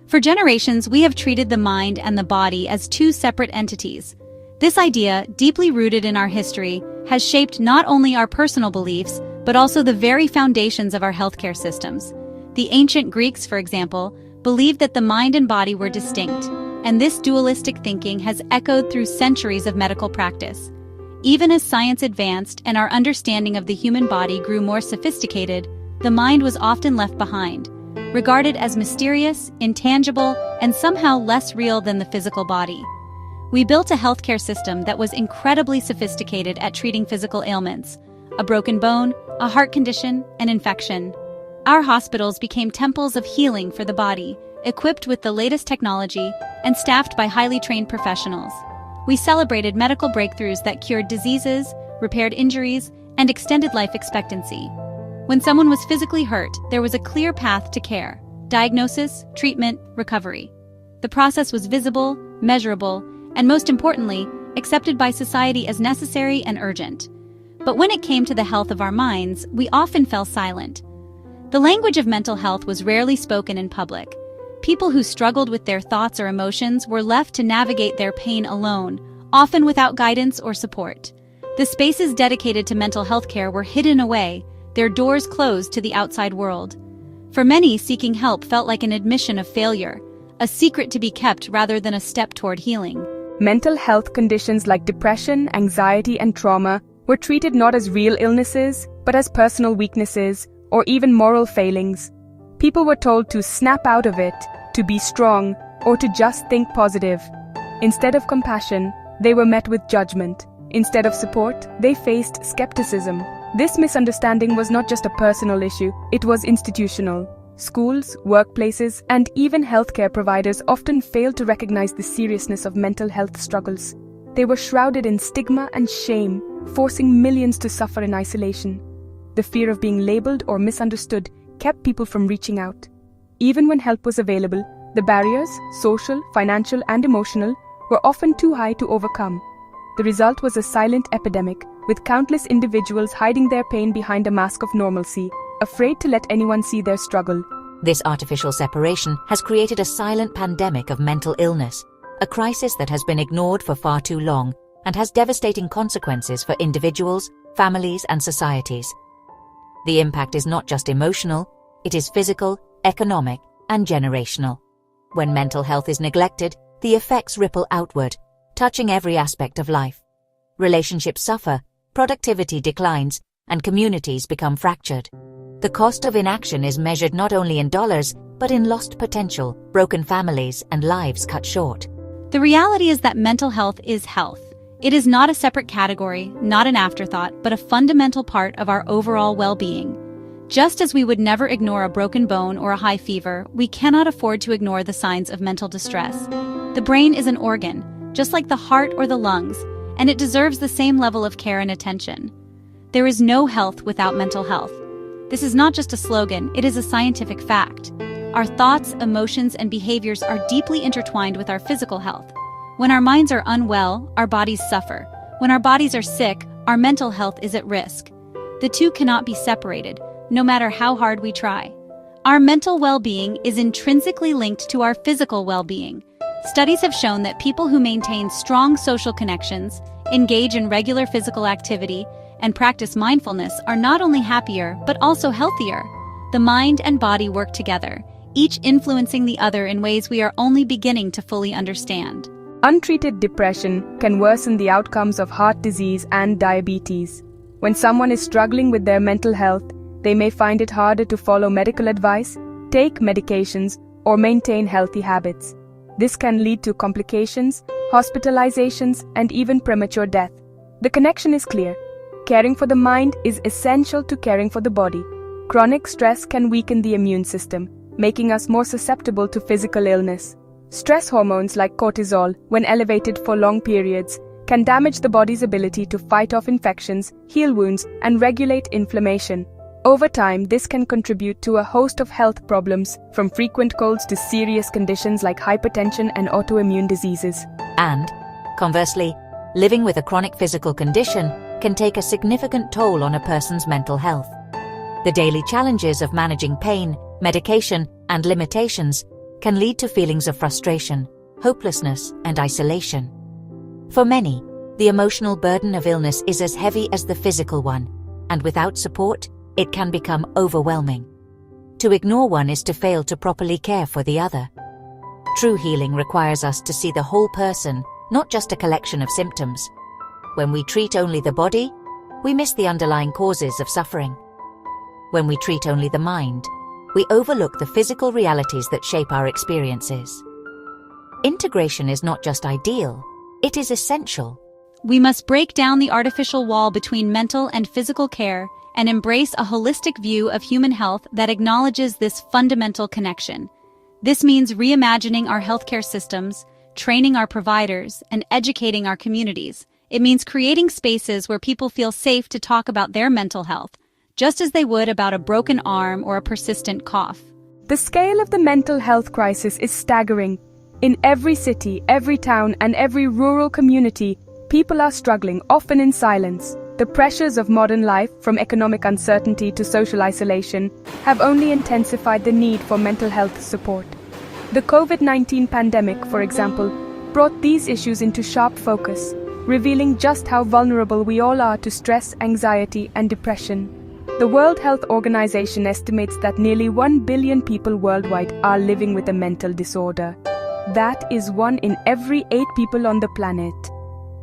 A: For generations, we have treated the mind and the body as two separate entities. This idea, deeply rooted in our history, has shaped not only our personal beliefs, but also the very foundations of our healthcare systems. The ancient Greeks, for example, believed that the mind and body were distinct, and this dualistic thinking has echoed through centuries of medical practice. Even as science advanced and our understanding of the human body grew more sophisticated, the mind was often left behind, regarded as mysterious, intangible, and somehow less real than the physical body. We built a healthcare system that was incredibly sophisticated at treating physical ailments: a broken bone, a heart condition, an infection. Our hospitals became temples of healing for the body, equipped with the latest technology and staffed by highly trained professionals. We celebrated medical breakthroughs that cured diseases, repaired injuries, and extended life expectancy. When someone was physically hurt, there was a clear path to care: diagnosis, treatment, recovery. The process was visible, measurable, and most importantly, accepted by society as necessary and urgent. But when it came to the health of our minds, we often fell silent. The language of mental health was rarely spoken in public. People who struggled with their thoughts or emotions were left to navigate their pain alone, often without guidance or support. The spaces dedicated to mental health care were hidden away, their doors closed to the outside world. For many, seeking help felt like an admission of failure, a secret to be kept rather than a step toward healing.
D: Mental health conditions like depression, anxiety, and trauma were treated not as real illnesses, but as personal weaknesses or even moral failings. People were told to snap out of it, to be strong, or to just think positive. Instead of compassion, they were met with judgment. Instead of support, they faced skepticism. This misunderstanding was not just a personal issue, it was institutional. Schools, workplaces, and even healthcare providers often failed to recognize the seriousness of mental health struggles. They were shrouded in stigma and shame, forcing millions to suffer in isolation. The fear of being labeled or misunderstood kept people from reaching out. Even when help was available, the barriers, social, financial, and emotional, were often too high to overcome. The result was a silent epidemic, with countless individuals hiding their pain behind a mask of normalcy, afraid to let anyone see their struggle.
E: This artificial separation has created a silent pandemic of mental illness, a crisis that has been ignored for far too long and has devastating consequences for individuals, families, and societies. The impact is not just emotional, it is physical, economic, and generational. When mental health is neglected, the effects ripple outward, touching every aspect of life. Relationships suffer, productivity declines, and communities become fractured. The cost of inaction is measured not only in dollars, but in lost potential, broken families, and lives cut short.
A: The reality is that mental health is health. It is not a separate category, not an afterthought, but a fundamental part of our overall well-being. Just as we would never ignore a broken bone or a high fever, we cannot afford to ignore the signs of mental distress. The brain is an organ, just like the heart or the lungs, and it deserves the same level of care and attention. There is no health without mental health. This is not just a slogan, it is a scientific fact. Our thoughts, emotions, and behaviors are deeply intertwined with our physical health. When our minds are unwell, our bodies suffer. When our bodies are sick, our mental health is at risk. The two cannot be separated, no matter how hard we try. Our mental well-being is intrinsically linked to our physical well-being. Studies have shown that people who maintain strong social connections, engage in regular physical activity, and practice mindfulness are not only happier, but also healthier. The mind and body work together, each influencing the other in ways we are only beginning to fully understand.
D: Untreated depression can worsen the outcomes of heart disease and diabetes. When someone is struggling with their mental health, they may find it harder to follow medical advice, take medications, or maintain healthy habits. This can lead to complications, hospitalizations, and even premature death. The connection is clear. Caring for the mind is essential to caring for the body. Chronic stress can weaken the immune system, making us more susceptible to physical illness. Stress hormones like cortisol, when elevated for long periods, can damage the body's ability to fight off infections, heal wounds, and regulate inflammation. Over time, this can contribute to a host of health problems, from frequent colds to serious conditions like hypertension and autoimmune diseases.
E: And, conversely, living with a chronic physical condition can take a significant toll on a person's mental health. The daily challenges of managing pain, medication, and limitations can lead to feelings of frustration, hopelessness, and isolation. For many, the emotional burden of illness is as heavy as the physical one, and without support, it can become overwhelming. To ignore one is to fail to properly care for the other. True healing requires us to see the whole person, not just a collection of symptoms. When we treat only the body, we miss the underlying causes of suffering. When we treat only the mind, we overlook the physical realities that shape our experiences. Integration is not just ideal, It is essential.
A: We must break down the artificial wall between mental and physical care and embrace a holistic view of human health that acknowledges this fundamental connection. This means reimagining our healthcare systems, training our providers, and educating our communities. It means creating spaces where people feel safe to talk about their mental health, just as they would about a broken arm or a persistent cough.
D: The scale of the mental health crisis is staggering. In every city, every town, and every rural community, people are struggling, often in silence. The pressures of modern life, from economic uncertainty to social isolation, have only intensified the need for mental health support. The COVID-19 pandemic, for example, brought these issues into sharp focus, revealing just how vulnerable we all are to stress, anxiety, and depression. The World Health Organization estimates that nearly 1 billion people worldwide are living with a mental disorder. That is 1 in every 8 people on the planet.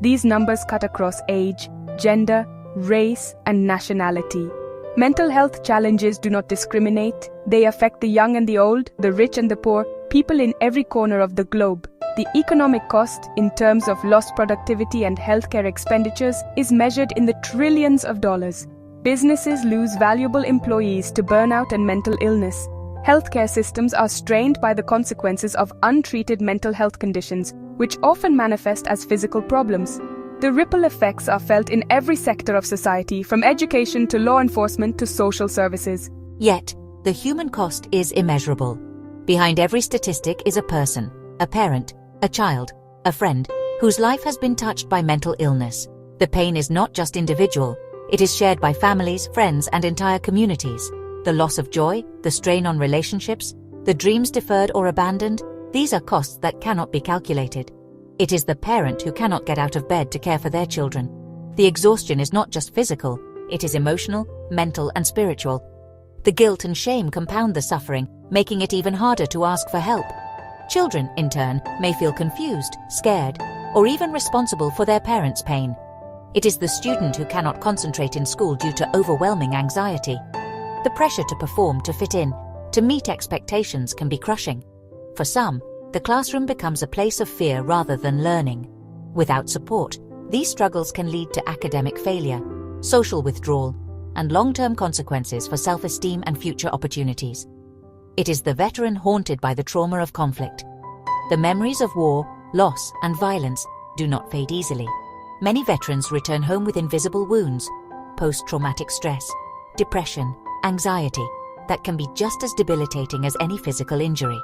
D: These numbers cut across age, gender, race, and nationality. Mental health challenges do not discriminate. They affect the young and the old, the rich and the poor, people in every corner of the globe. The economic cost, in terms of lost productivity and healthcare expenditures, is measured in the trillions of dollars. Businesses lose valuable employees to burnout and mental illness. Healthcare systems are strained by the consequences of untreated mental health conditions, which often manifest as physical problems. The ripple effects are felt in every sector of society, from education to law enforcement to social services.
E: Yet, the human cost is immeasurable. Behind every statistic is a person, a parent, a child, a friend, whose life has been touched by mental illness. The pain is not just individual, it is shared by families, friends, and entire communities. The loss of joy, the strain on relationships, the dreams deferred or abandoned, these are costs that cannot be calculated. It is the parent who cannot get out of bed to care for their children. The exhaustion is not just physical, it is emotional, mental, and spiritual. The guilt and shame compound the suffering, making it even harder to ask for help. Children, in turn, may feel confused, scared, or even responsible for their parents' pain. It is the student who cannot concentrate in school due to overwhelming anxiety. The pressure to perform, to fit in, to meet expectations can be crushing. For some, the classroom becomes a place of fear rather than learning. Without support, these struggles can lead to academic failure, social withdrawal, and long-term consequences for self-esteem and future opportunities. It is the veteran haunted by the trauma of conflict. The memories of war, loss, and violence do not fade easily. Many veterans return home with invisible wounds, post-traumatic stress, depression, anxiety, that can be just as debilitating as any physical injury.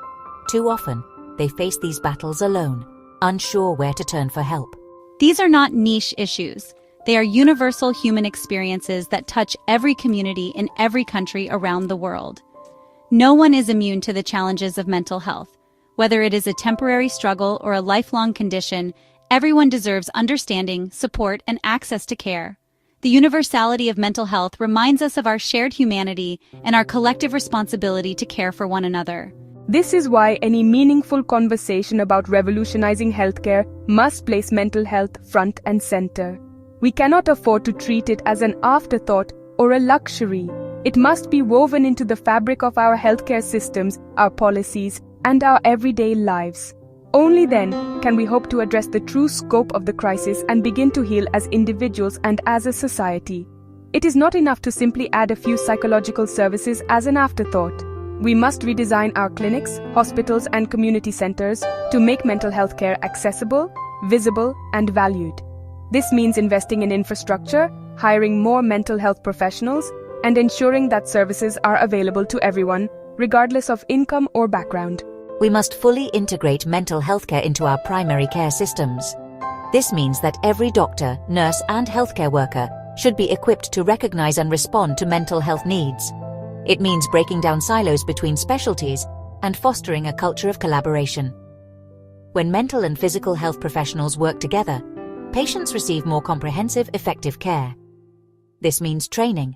E: Too often, they face these battles alone, unsure where to turn for help.
A: These are not niche issues. They are universal human experiences that touch every community in every country around the world. No one is immune to the challenges of mental health. Whether it is a temporary struggle or a lifelong condition, everyone deserves understanding, support, and access to care. The universality of mental health reminds us of our shared humanity and our collective responsibility to care for one another.
D: This is why any meaningful conversation about revolutionizing healthcare must place mental health front and center. We cannot afford to treat it as an afterthought or a luxury. It must be woven into the fabric of our healthcare systems, our policies, and our everyday lives. Only then can we hope to address the true scope of the crisis and begin to heal as individuals and as a society. It is not enough to simply add a few psychological services as an afterthought. We must redesign our clinics, hospitals, and community centers to make mental health care accessible, visible, and valued. This means investing in infrastructure, hiring more mental health professionals, and ensuring that services are available to everyone, regardless of income or background.
E: We must fully integrate mental health care into our primary care systems. This means that every doctor, nurse, and healthcare worker should be equipped to recognize and respond to mental health needs. It means breaking down silos between specialties and fostering a culture of collaboration. When mental and physical health professionals work together, patients receive more comprehensive, effective care. This means training.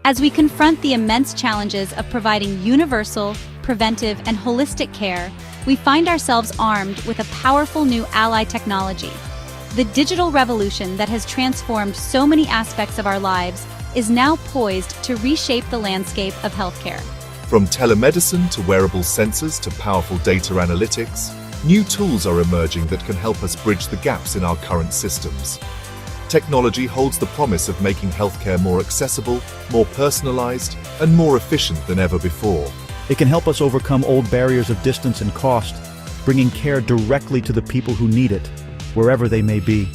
A: As we confront the immense challenges of providing universal, preventive, and holistic care, we find ourselves armed with a powerful new ally technology. The digital revolution that has transformed so many aspects of our lives is now poised to reshape the landscape of healthcare.
F: From telemedicine to wearable sensors to powerful data analytics, new tools are emerging that can help us bridge the gaps in our current systems. Technology holds the promise of making healthcare more accessible, more personalized, and more efficient than ever before.
C: It can help us overcome old barriers of distance and cost, bringing care directly to the people who need it, wherever they may be.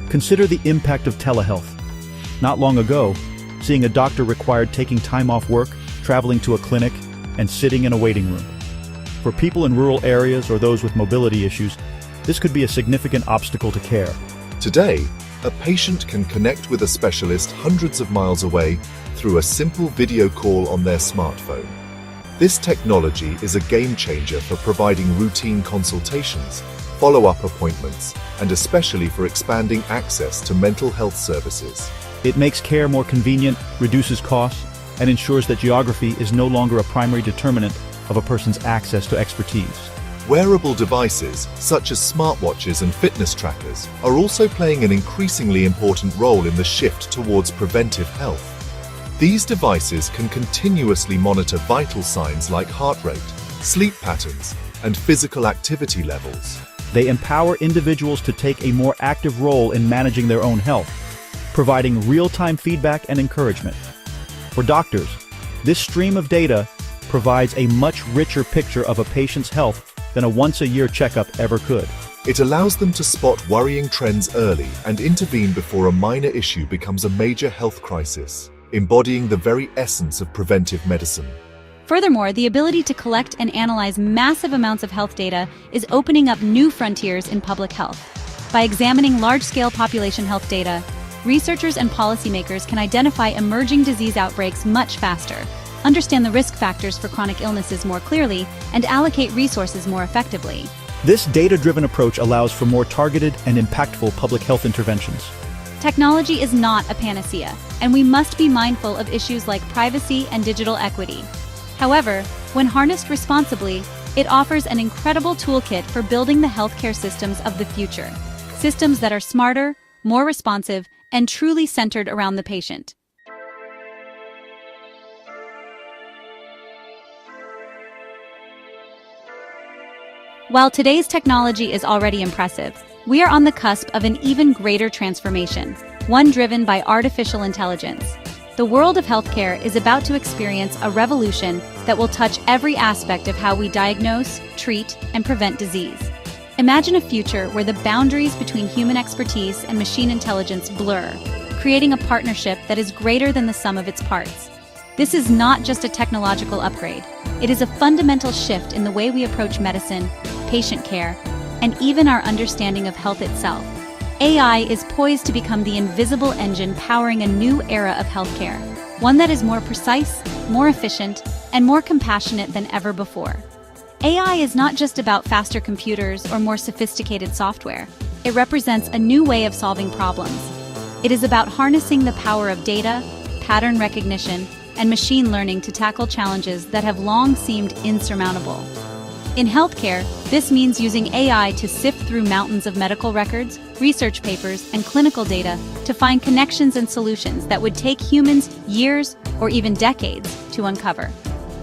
C: Consider the impact of telehealth. Not long ago, seeing a doctor required taking time off work, traveling to a clinic, and sitting in a waiting room. For people in rural areas or those with mobility issues, this could be a significant obstacle to care.
F: Today, a patient can connect with a specialist hundreds of miles away through a simple video call on their smartphone. This technology is a game changer for providing routine consultations, follow-up appointments, and especially for expanding access to mental health services.
C: It makes care more convenient, reduces costs, and ensures that geography is no longer a primary determinant of a person's access to expertise.
F: Wearable devices, such as smartwatches and fitness trackers, are also playing an increasingly important role in the shift towards preventive health. These devices can continuously monitor vital signs like heart rate, sleep patterns, and physical activity levels.
C: They empower individuals to take a more active role in managing their own health, providing real-time feedback and encouragement. For doctors, this stream of data provides a much richer picture of a patient's health than a once-a-year checkup ever could.
F: It allows them to spot worrying trends early and intervene before a minor issue becomes a major health crisis, embodying the very essence of preventive medicine.
A: Furthermore, the ability to collect and analyze massive amounts of health data is opening up new frontiers in public health. By examining large-scale population health data, researchers and policymakers can identify emerging disease outbreaks much faster, understand the risk factors for chronic illnesses more clearly, and allocate resources more effectively.
C: This data-driven approach allows for more targeted and impactful public health interventions.
A: Technology is not a panacea, and we must be mindful of issues like privacy and digital equity. However, when harnessed responsibly, it offers an incredible toolkit for building the healthcare systems of the future. Systems that are smarter, more responsive, and truly centered around the patient. While today's technology is already impressive, we are on the cusp of an even greater transformation, one driven by artificial intelligence. The world of healthcare is about to experience a revolution that will touch every aspect of how we diagnose, treat, and prevent disease. Imagine a future where the boundaries between human expertise and machine intelligence blur, creating a partnership that is greater than the sum of its parts. This is not just a technological upgrade. It is a fundamental shift in the way we approach medicine, patient care, and even our understanding of health itself. AI is poised to become the invisible engine powering a new era of healthcare, one that is more precise, more efficient, and more compassionate than ever before. AI is not just about faster computers or more sophisticated software. It represents a new way of solving problems. It is about harnessing the power of data, pattern recognition, and machine learning to tackle challenges that have long seemed insurmountable. In healthcare, this means using AI to sift through mountains of medical records, research papers, and clinical data to find connections and solutions that would take humans years or even decades to uncover.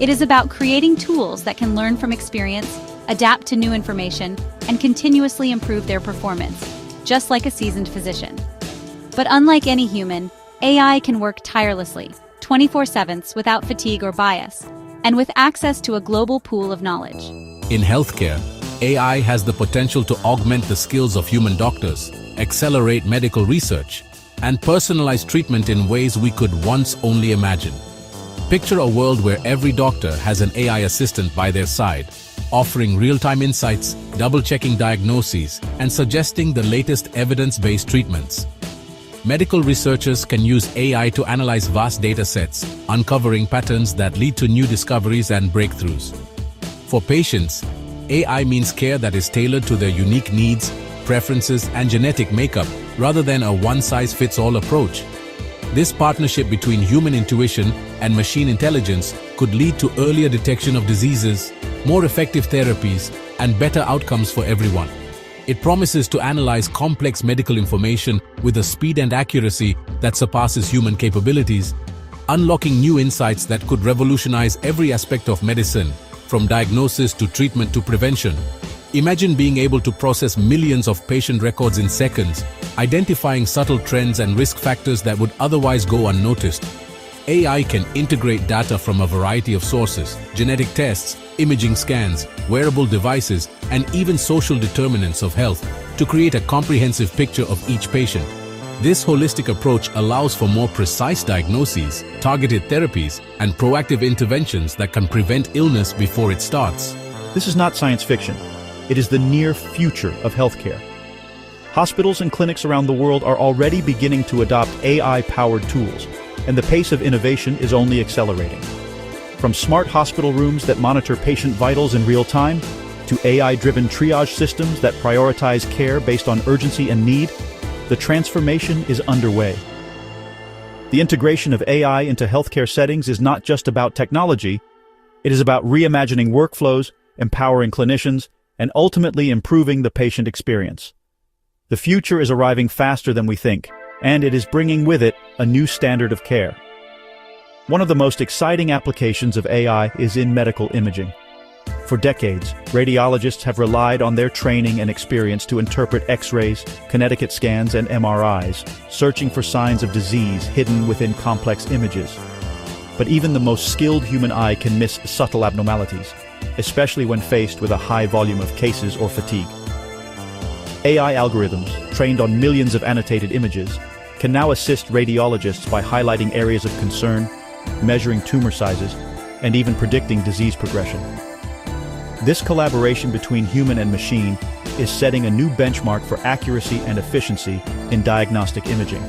A: It is about creating tools that can learn from experience, adapt to new information, and continuously improve their performance, just like a seasoned physician. But unlike any human, AI can work tirelessly, 24/7 without fatigue or bias, and with access to a global pool of knowledge.
B: In healthcare, AI has the potential to augment the skills of human doctors, accelerate medical research, and personalize treatment in ways we could once only imagine. Picture a world where every doctor has an AI assistant by their side, offering real-time insights, double-checking diagnoses, and suggesting the latest evidence-based treatments. Medical researchers can use AI to analyze vast data sets, uncovering patterns that lead to new discoveries and breakthroughs. For patients, AI means care that is tailored to their unique needs, preferences, and genetic makeup, rather than a one-size-fits-all approach. This partnership between human intuition and machine intelligence could lead to earlier detection of diseases, more effective therapies, and better outcomes for everyone. It promises to analyze complex medical information with a speed and accuracy that surpasses human capabilities, unlocking new insights that could revolutionize every aspect of medicine, from diagnosis to treatment to prevention. Imagine being able to process millions of patient records in seconds, identifying subtle trends and risk factors that would otherwise go unnoticed. AI can integrate data from a variety of sources: genetic tests, imaging scans, wearable devices, and even social determinants of health, to create a comprehensive picture of each patient. This holistic approach allows for more precise diagnoses, targeted therapies, and proactive interventions that can prevent illness before it starts.
C: This is not science fiction. It is the near future of healthcare. Hospitals and clinics around the world are already beginning to adopt AI-powered tools, and the pace of innovation is only accelerating. From smart hospital rooms that monitor patient vitals in real time, to AI-driven triage systems that prioritize care based on urgency and need, the transformation is underway. The integration of AI into healthcare settings is not just about technology, it is about reimagining workflows, empowering clinicians, and ultimately improving the patient experience. The future is arriving faster than we think, and it is bringing with it a new standard of care. One of the most exciting applications of AI is in medical imaging. For decades, radiologists have relied on their training and experience to interpret X-rays, Connecticut scans, and MRIs, searching for signs of disease hidden within complex images. But even the most skilled human eye can miss subtle abnormalities, especially when faced with a high volume of cases or fatigue. AI algorithms, trained on millions of annotated images, can now assist radiologists by highlighting areas of concern, measuring tumor sizes, and even predicting disease progression. This collaboration between human and machine is setting a new benchmark for accuracy and efficiency in diagnostic imaging.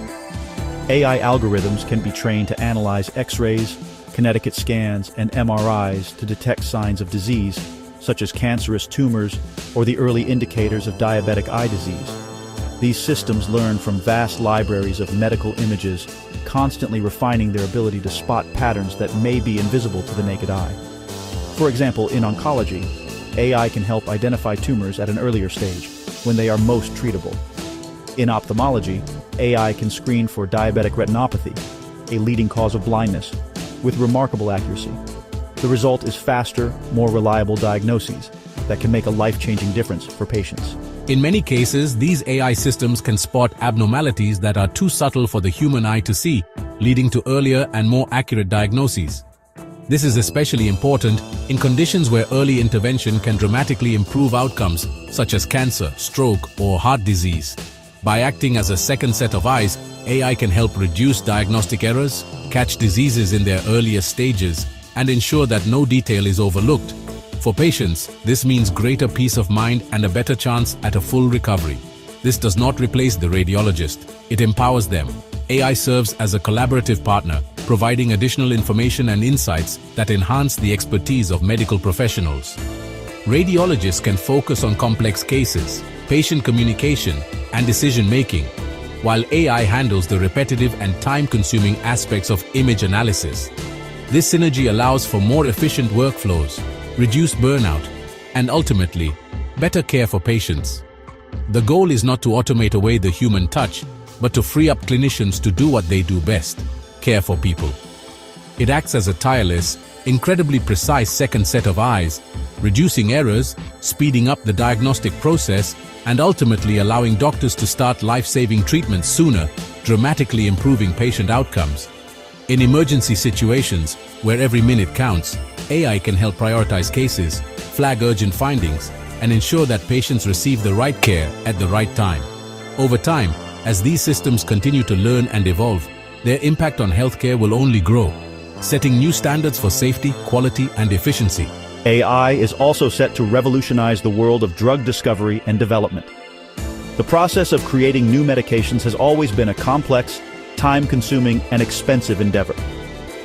C: AI algorithms can be trained to analyze X-rays, Connecticut scans, and MRIs to detect signs of disease, such as cancerous tumors or the early indicators of diabetic eye disease. These systems learn from vast libraries of medical images, constantly refining their ability to spot patterns that may be invisible to the naked eye. For example, in oncology, AI can help identify tumors at an earlier stage, when they are most treatable. In ophthalmology, AI can screen for diabetic retinopathy, a leading cause of blindness, with remarkable accuracy. The result is faster, more reliable diagnoses that can make a life-changing difference for patients.
B: In many cases, these AI systems can spot abnormalities that are too subtle for the human eye to see, leading to earlier and more accurate diagnoses. This is especially important in conditions where early intervention can dramatically improve outcomes, such as cancer, stroke, or heart disease. By acting as a second set of eyes, AI can help reduce diagnostic errors, catch diseases in their earliest stages, and ensure that no detail is overlooked. For patients, this means greater peace of mind and a better chance at a full recovery. This does not replace the radiologist, it empowers them. AI serves as a collaborative partner, providing additional information and insights that enhance the expertise of medical professionals. Radiologists can focus on complex cases, patient communication, and decision-making, while AI handles the repetitive and time-consuming aspects of image analysis. This synergy allows for more efficient workflows, reduced burnout, and ultimately, better care for patients. The goal is not to automate away the human touch, but to free up clinicians to do what they do best: care for people. It acts as a tireless, incredibly precise second set of eyes, reducing errors, speeding up the diagnostic process, and ultimately allowing doctors to start life-saving treatments sooner, dramatically improving patient outcomes. In emergency situations, where every minute counts, AI can help prioritize cases, flag urgent findings, and ensure that patients receive the right care at the right time. Over time, as these systems continue to learn and evolve, their impact on healthcare will only grow, setting new standards for safety, quality, and efficiency.
C: AI is also set to revolutionize the world of drug discovery and development. The process of creating new medications has always been a complex, time-consuming, and expensive endeavor.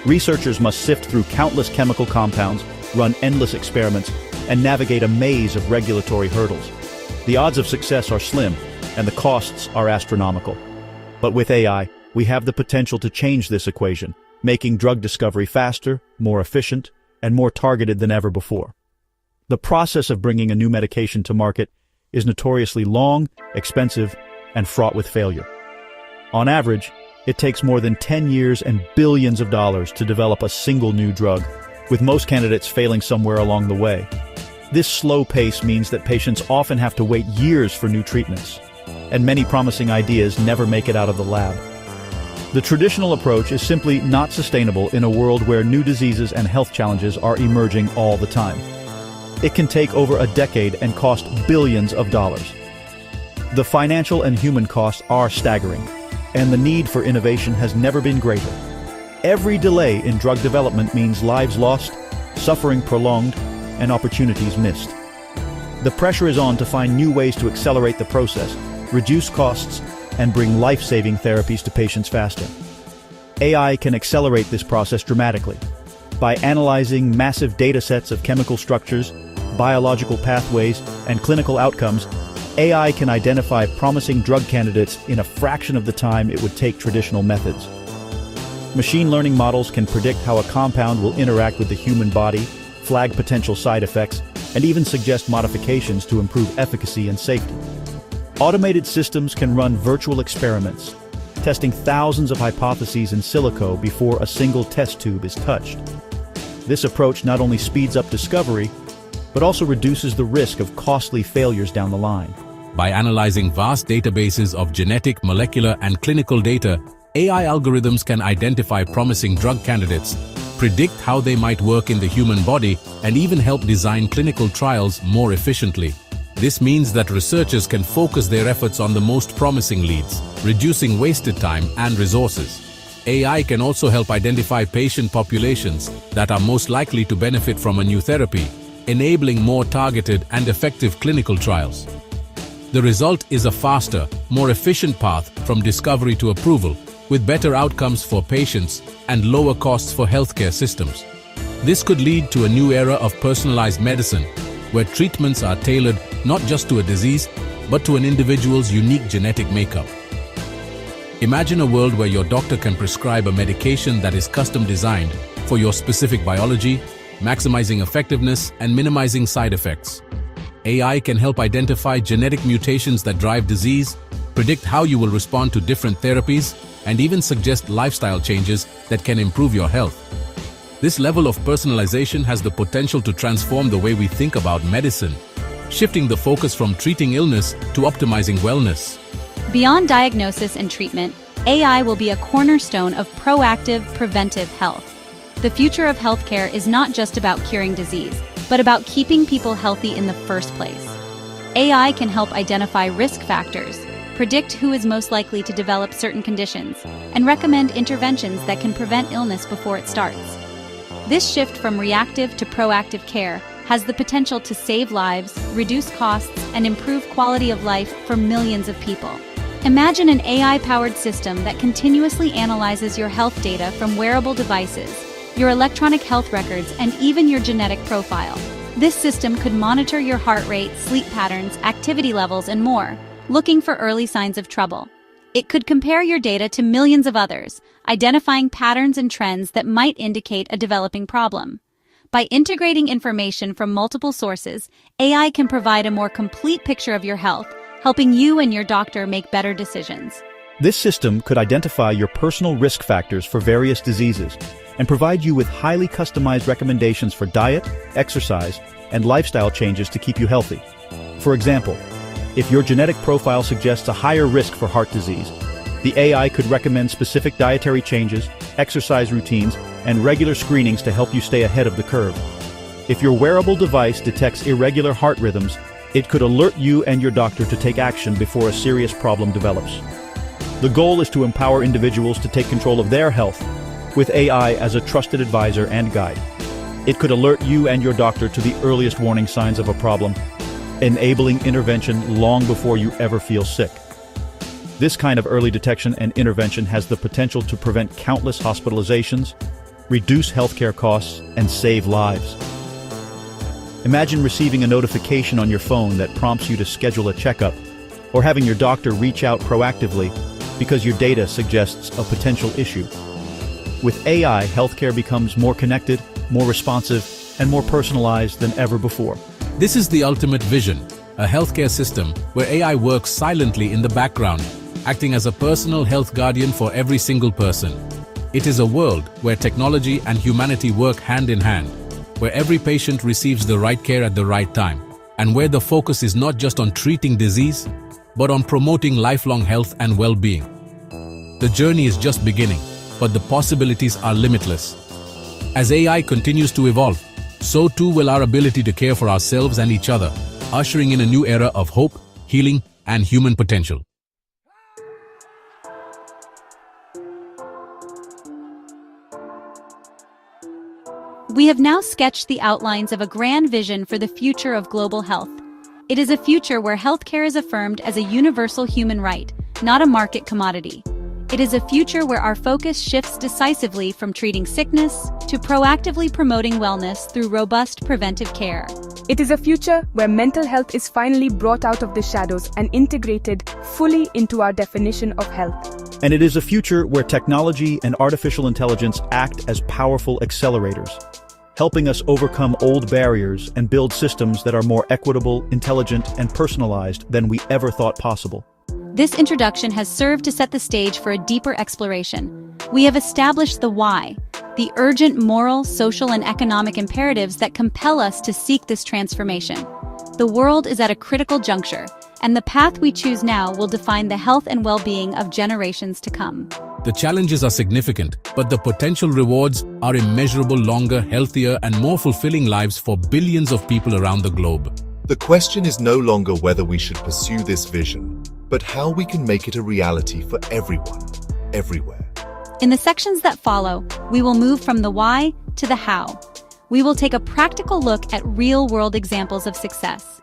C: Researchers must sift through countless chemical compounds, run endless experiments, and navigate a maze of regulatory hurdles. The odds of success are slim, and the costs are astronomical. But with AI, we have the potential to change this equation, making drug discovery faster, more efficient, and more targeted than ever before. The process of bringing a new medication to market is notoriously long, expensive, and fraught with failure. On average, It takes more than 10 years and billions of dollars to develop a single new drug, with most candidates failing somewhere along the way. This slow pace means that patients often have to wait years for new treatments, and many promising ideas never make it out of the lab. The traditional approach is simply not sustainable in a world where new diseases and health challenges are emerging all the time. It can take over a decade and cost billions of dollars. The financial and human costs are staggering, and the need for innovation has never been greater. Every delay in drug development means lives lost, suffering prolonged, and opportunities missed. The pressure is on to find new ways to accelerate the process, reduce costs, and bring life-saving therapies to patients faster. AI can accelerate this process dramatically. By analyzing massive data sets of chemical structures, biological pathways, and clinical outcomes, AI can identify promising drug candidates in a fraction of the time it would take traditional methods. Machine learning models can predict how a compound will interact with the human body, flag potential side effects, and even suggest modifications to improve efficacy and safety. Automated systems can run virtual experiments, testing thousands of hypotheses in silico before a single test tube is touched. This approach not only speeds up discovery, but also reduces the risk of costly failures down the line.
B: By analyzing vast databases of genetic, molecular, and clinical data, AI algorithms can identify promising drug candidates, predict how they might work in the human body, and even help design clinical trials more efficiently. This means that researchers can focus their efforts on the most promising leads, reducing wasted time and resources. AI can also help identify patient populations that are most likely to benefit from a new therapy, enabling more targeted and effective clinical trials. The result is a faster, more efficient path from discovery to approval, with better outcomes for patients and lower costs for healthcare systems. This could lead to a new era of personalized medicine, where treatments are tailored not just to a disease, but to an individual's unique genetic makeup. Imagine a world where your doctor can prescribe a medication that is custom designed for your specific biology, maximizing effectiveness and minimizing side effects. AI can help identify genetic mutations that drive disease, predict how you will respond to different therapies, and even suggest lifestyle changes that can improve your health. This level of personalization has the potential to transform the way we think about medicine, shifting the focus from treating illness to optimizing wellness.
A: Beyond diagnosis and treatment, AI will be a cornerstone of proactive, preventive health. The future of healthcare is not just about curing disease, but about keeping people healthy in the first place. AI can help identify risk factors, predict who is most likely to develop certain conditions, and recommend interventions that can prevent illness before it starts. This shift from reactive to proactive care has the potential to save lives, reduce costs, and improve quality of life for millions of people. Imagine an AI-powered system that continuously analyzes your health data from wearable devices, your electronic health records, and even your genetic profile. This system could monitor your heart rate, sleep patterns, activity levels, and more, looking for early signs of trouble. It could compare your data to millions of others, identifying patterns and trends that might indicate a developing problem. By integrating information from multiple sources, AI can provide a more complete picture of your health, helping you and your doctor make better decisions.
C: This system could identify your personal risk factors for various diseases and provide you with highly customized recommendations for diet, exercise, and lifestyle changes to keep you healthy. For example, if your genetic profile suggests a higher risk for heart disease, the AI could recommend specific dietary changes, exercise routines, and regular screenings to help you stay ahead of the curve. If your wearable device detects irregular heart rhythms, it could alert you and your doctor to take action before a serious problem develops. The goal is to empower individuals to take control of their health, with AI as a trusted advisor and guide. It could alert you and your doctor to the earliest warning signs of a problem, enabling intervention long before you ever feel sick. This kind of early detection and intervention has the potential to prevent countless hospitalizations, reduce healthcare costs, and save lives. Imagine receiving a notification on your phone that prompts you to schedule a checkup, or having your doctor reach out proactively because your data suggests a potential issue. With AI, healthcare becomes more connected, more responsive, and more personalized than ever before.
B: This is the ultimate vision, a healthcare system where AI works silently in the background, acting as a personal health guardian for every single person. It is a world where technology and humanity work hand in hand, where every patient receives the right care at the right time, and where the focus is not just on treating disease, but on promoting lifelong health and well-being. The journey is just beginning, but the possibilities are limitless. As AI continues to evolve, so too will our ability to care for ourselves and each other, ushering in a new era of hope, healing, and human potential.
A: We have now sketched the outlines of a grand vision for the future of global health. It is a future where healthcare is affirmed as a universal human right, not a market commodity. It is a future where our focus shifts decisively from treating sickness to proactively promoting wellness through robust preventive care.
D: It is a future where mental health is finally brought out of the shadows and integrated fully into our definition of health.
C: And it is a future where technology and artificial intelligence act as powerful accelerators, helping us overcome old barriers and build systems that are more equitable, intelligent, and personalized than we ever thought possible.
A: This introduction has served to set the stage for a deeper exploration. We have established the why, the urgent moral, social, and economic imperatives that compel us to seek this transformation. The world is at a critical juncture, and the path we choose now will define the health and well-being of generations to come.
B: The challenges are significant, but the potential rewards are immeasurable: longer, healthier, and more fulfilling lives for billions of people around the globe.
F: The question is no longer whether we should pursue this vision, but how we can make it a reality for everyone, everywhere.
A: In the sections that follow, we will move from the why to the how. We will take a practical look at real-world examples of success.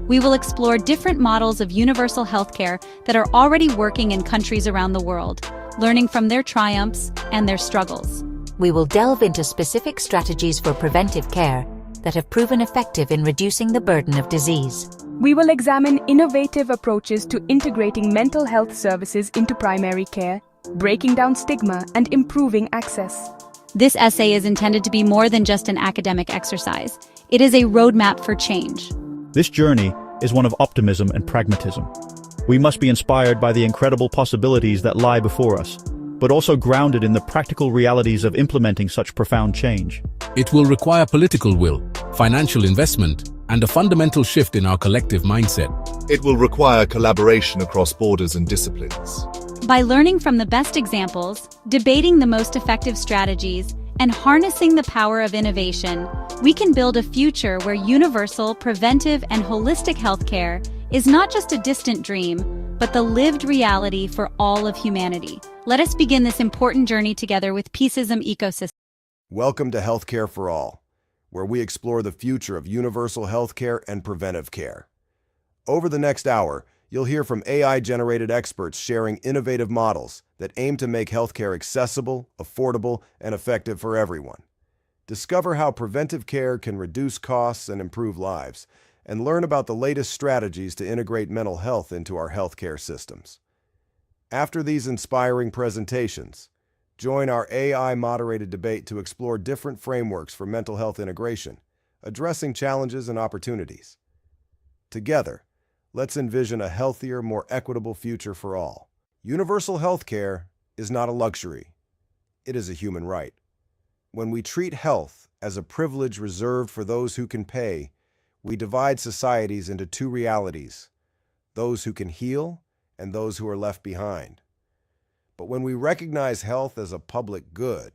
A: We will explore different models of universal healthcare that are already working in countries around the world, learning from their triumphs and their struggles.
E: We will delve into specific strategies for preventive care that have proven effective in reducing the burden of disease.
D: We will examine innovative approaches to integrating mental health services into primary care, breaking down stigma and improving access.
A: This essay is intended to be more than just an academic exercise. It is a roadmap for change.
C: This journey is one of optimism and pragmatism. We must be inspired by the incredible possibilities that lie before us, but also grounded in the practical realities of implementing such profound change.
B: It will require political will, financial investment, and a fundamental shift in our collective mindset.
F: It will require collaboration across borders and disciplines.
A: By learning from the best examples, debating the most effective strategies, and harnessing the power of innovation, we can build a future where universal, preventive, and holistic healthcare is not just a distant dream, but the lived reality for all of humanity. Let us begin this important journey together with Peaceism Ecosystem.
G: Welcome to Healthcare for All, where we explore the future of universal healthcare and preventive care. Over the next hour, you'll hear from AI-generated experts sharing innovative models that aim to make healthcare accessible, affordable, and effective for everyone. Discover how preventive care can reduce costs and improve lives, and learn about the latest strategies to integrate mental health into our healthcare systems. After these inspiring presentations, join our AI-moderated debate to explore different frameworks for mental health integration, addressing challenges and opportunities. Together, let's envision a healthier, more equitable future for all. Universal healthcare is not a luxury. It is a human right. When we treat health as a privilege reserved for those who can pay, we divide societies into two realities: those who can heal and those who are left behind. But when we recognize health as a public good,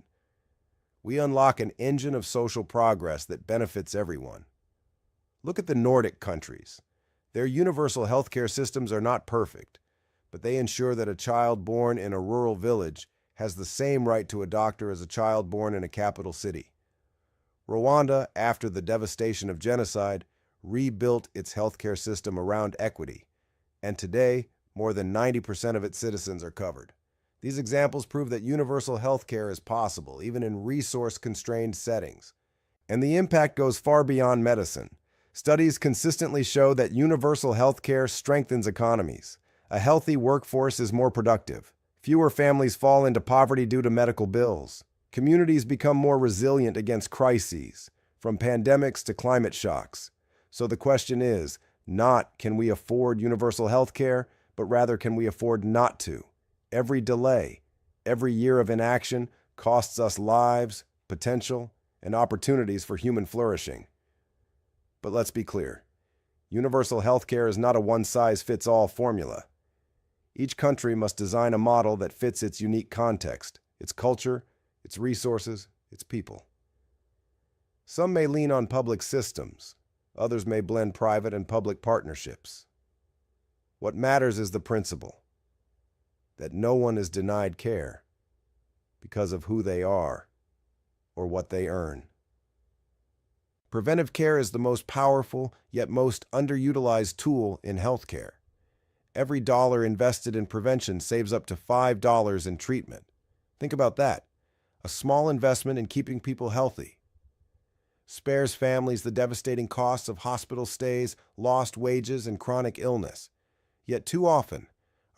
G: we unlock an engine of social progress that benefits everyone. Look at the Nordic countries. Their universal healthcare systems are not perfect, but they ensure that a child born in a rural village has the same right to a doctor as a child born in a capital city. Rwanda, after the devastation of genocide, rebuilt its healthcare system around equity, and today, more than 90% of its citizens are covered. These examples prove that universal healthcare is possible, even in resource-constrained settings. And the impact goes far beyond medicine. Studies consistently show that universal healthcare strengthens economies. A healthy workforce is more productive. Fewer families fall into poverty due to medical bills. Communities become more resilient against crises, from pandemics to climate shocks. So the question is not, can we afford universal healthcare, but rather can we afford not to? Every delay, every year of inaction costs us lives, potential, and opportunities for human flourishing. But let's be clear. Universal healthcare is not a one-size-fits-all formula. Each country must design a model that fits its unique context, its culture, its resources, its people. Some may lean on public systems. Others may blend private and public partnerships. What matters is the principle that no one is denied care because of who they are or what they earn. Preventive care is the most powerful yet most underutilized tool in healthcare. Every dollar invested in prevention saves up to $5 in treatment. Think about that. A small investment in keeping people healthy spares families the devastating costs of hospital stays, lost wages, and chronic illness. Yet too often,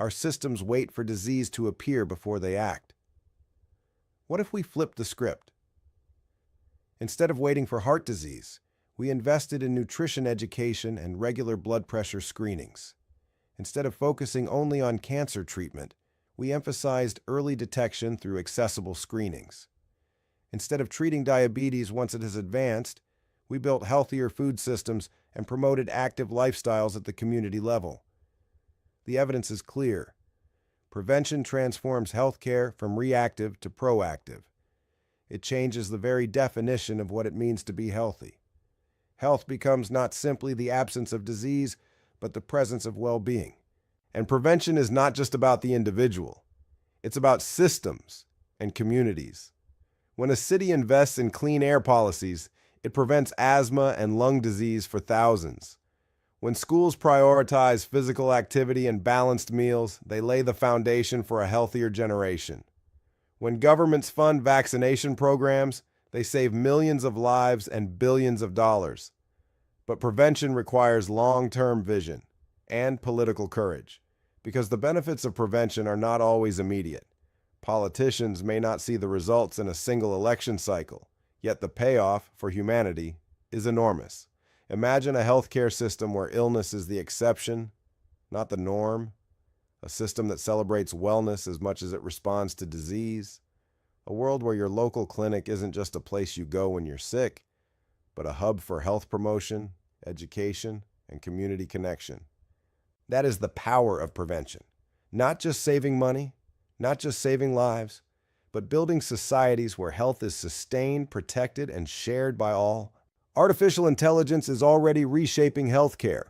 G: our systems wait for disease to appear before they act. What if we flipped the script? Instead of waiting for heart disease, we invested in nutrition education and regular blood pressure screenings. Instead of focusing only on cancer treatment, we emphasized early detection through accessible screenings. Instead of treating diabetes once it has advanced, we built healthier food systems and promoted active lifestyles at the community level. The evidence is clear. Prevention transforms healthcare from reactive to proactive. It changes the very definition of what it means to be healthy. Health becomes not simply the absence of disease, but the presence of well-being. And prevention is not just about the individual. It's about systems and communities. When a city invests in clean air policies, it prevents asthma and lung disease for thousands. When schools prioritize physical activity and balanced meals, they lay the foundation for a healthier generation. When governments fund vaccination programs, they save millions of lives and billions of dollars. But prevention requires long-term vision and political courage, because the benefits of prevention are not always immediate. Politicians may not see the results in a single election cycle, yet the payoff for humanity is enormous. Imagine a healthcare system where illness is the exception, not the norm, a system that celebrates wellness as much as it responds to disease, a world where your local clinic isn't just a place you go when you're sick, but a hub for health promotion, education, and community connection. That is the power of prevention. Not just saving money, not just saving lives, but building societies where health is sustained, protected, and shared by all. Artificial intelligence is already reshaping healthcare.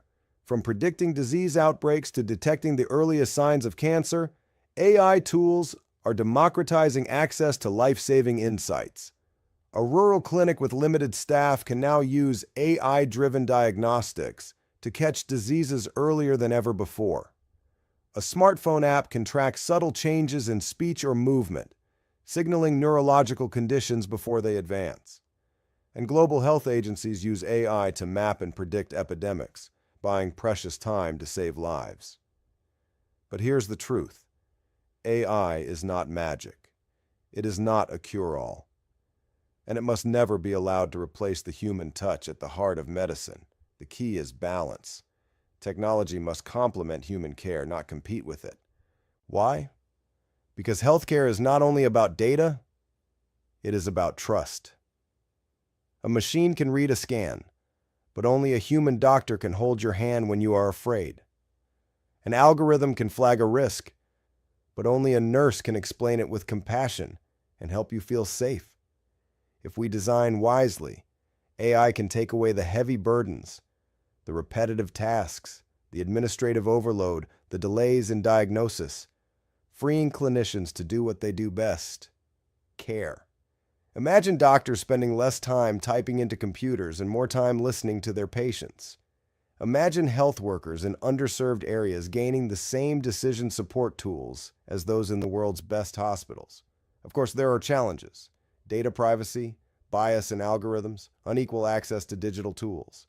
G: From predicting disease outbreaks to detecting the earliest signs of cancer, AI tools are democratizing access to life-saving insights. A rural clinic with limited staff can now use AI-driven diagnostics to catch diseases earlier than ever before. A smartphone app can track subtle changes in speech or movement, signaling neurological conditions before they advance. And global health agencies use AI to map and predict epidemics, buying precious time to save lives. But here's the truth. AI is not magic. It is not a cure-all. And it must never be allowed to replace the human touch at the heart of medicine. The key is balance. Technology must complement human care, not compete with it. Why? Because healthcare is not only about data, it is about trust. A machine can read a scan, but only a human doctor can hold your hand when you are afraid. An algorithm can flag a risk, but only a nurse can explain it with compassion and help you feel safe. If we design wisely, AI can take away the heavy burdens, the repetitive tasks, the administrative overload, the delays in diagnosis, freeing clinicians to do what they do best: care. Imagine doctors spending less time typing into computers and more time listening to their patients. Imagine health workers in underserved areas gaining the same decision support tools as those in the world's best hospitals. Of course, there are challenges: data privacy, bias in algorithms, unequal access to digital tools.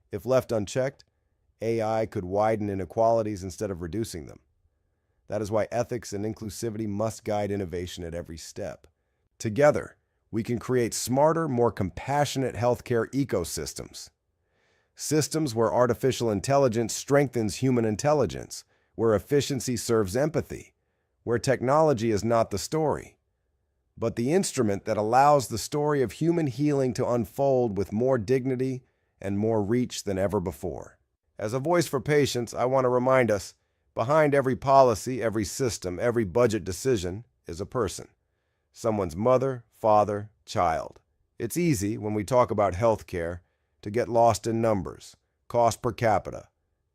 G: If left unchecked, AI could widen inequalities instead of reducing them. That is why ethics and inclusivity must guide innovation at every step. Together, we can create smarter, more compassionate healthcare ecosystems. Systems where artificial intelligence strengthens human intelligence, where efficiency serves empathy, where technology is not the story, but the instrument that allows the story of human healing to unfold with more dignity and more reach than ever before. As a voice for patients, I want to remind us, behind every policy, every system, every budget decision is a person. Someone's mother, father, child. It's easy, when we talk about healthcare, to get lost in numbers, cost per capita,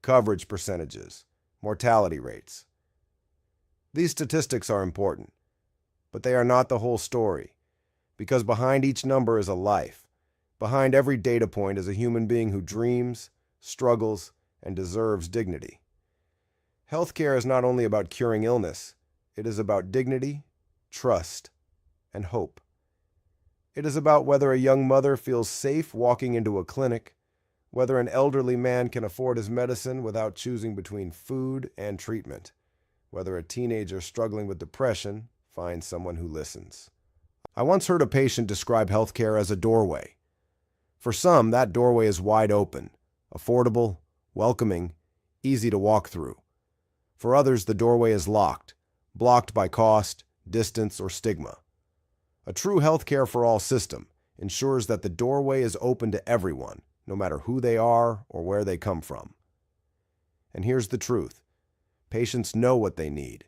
G: coverage percentages, mortality rates. These statistics are important, but they are not the whole story, because behind each number is a life. Behind every data point is a human being who dreams, struggles, and deserves dignity. Healthcare is not only about curing illness, it is about dignity, trust, and hope. It is about whether a young mother feels safe walking into a clinic, whether an elderly man can afford his medicine without choosing between food and treatment, whether a teenager struggling with depression finds someone who listens. I once heard a patient describe healthcare as a doorway. For some, that doorway is wide open, affordable, welcoming, easy to walk through. For others, the doorway is locked, blocked by cost, distance, or stigma. A true healthcare for all system ensures that the doorway is open to everyone, no matter who they are or where they come from. And here's the truth. Patients know what they need.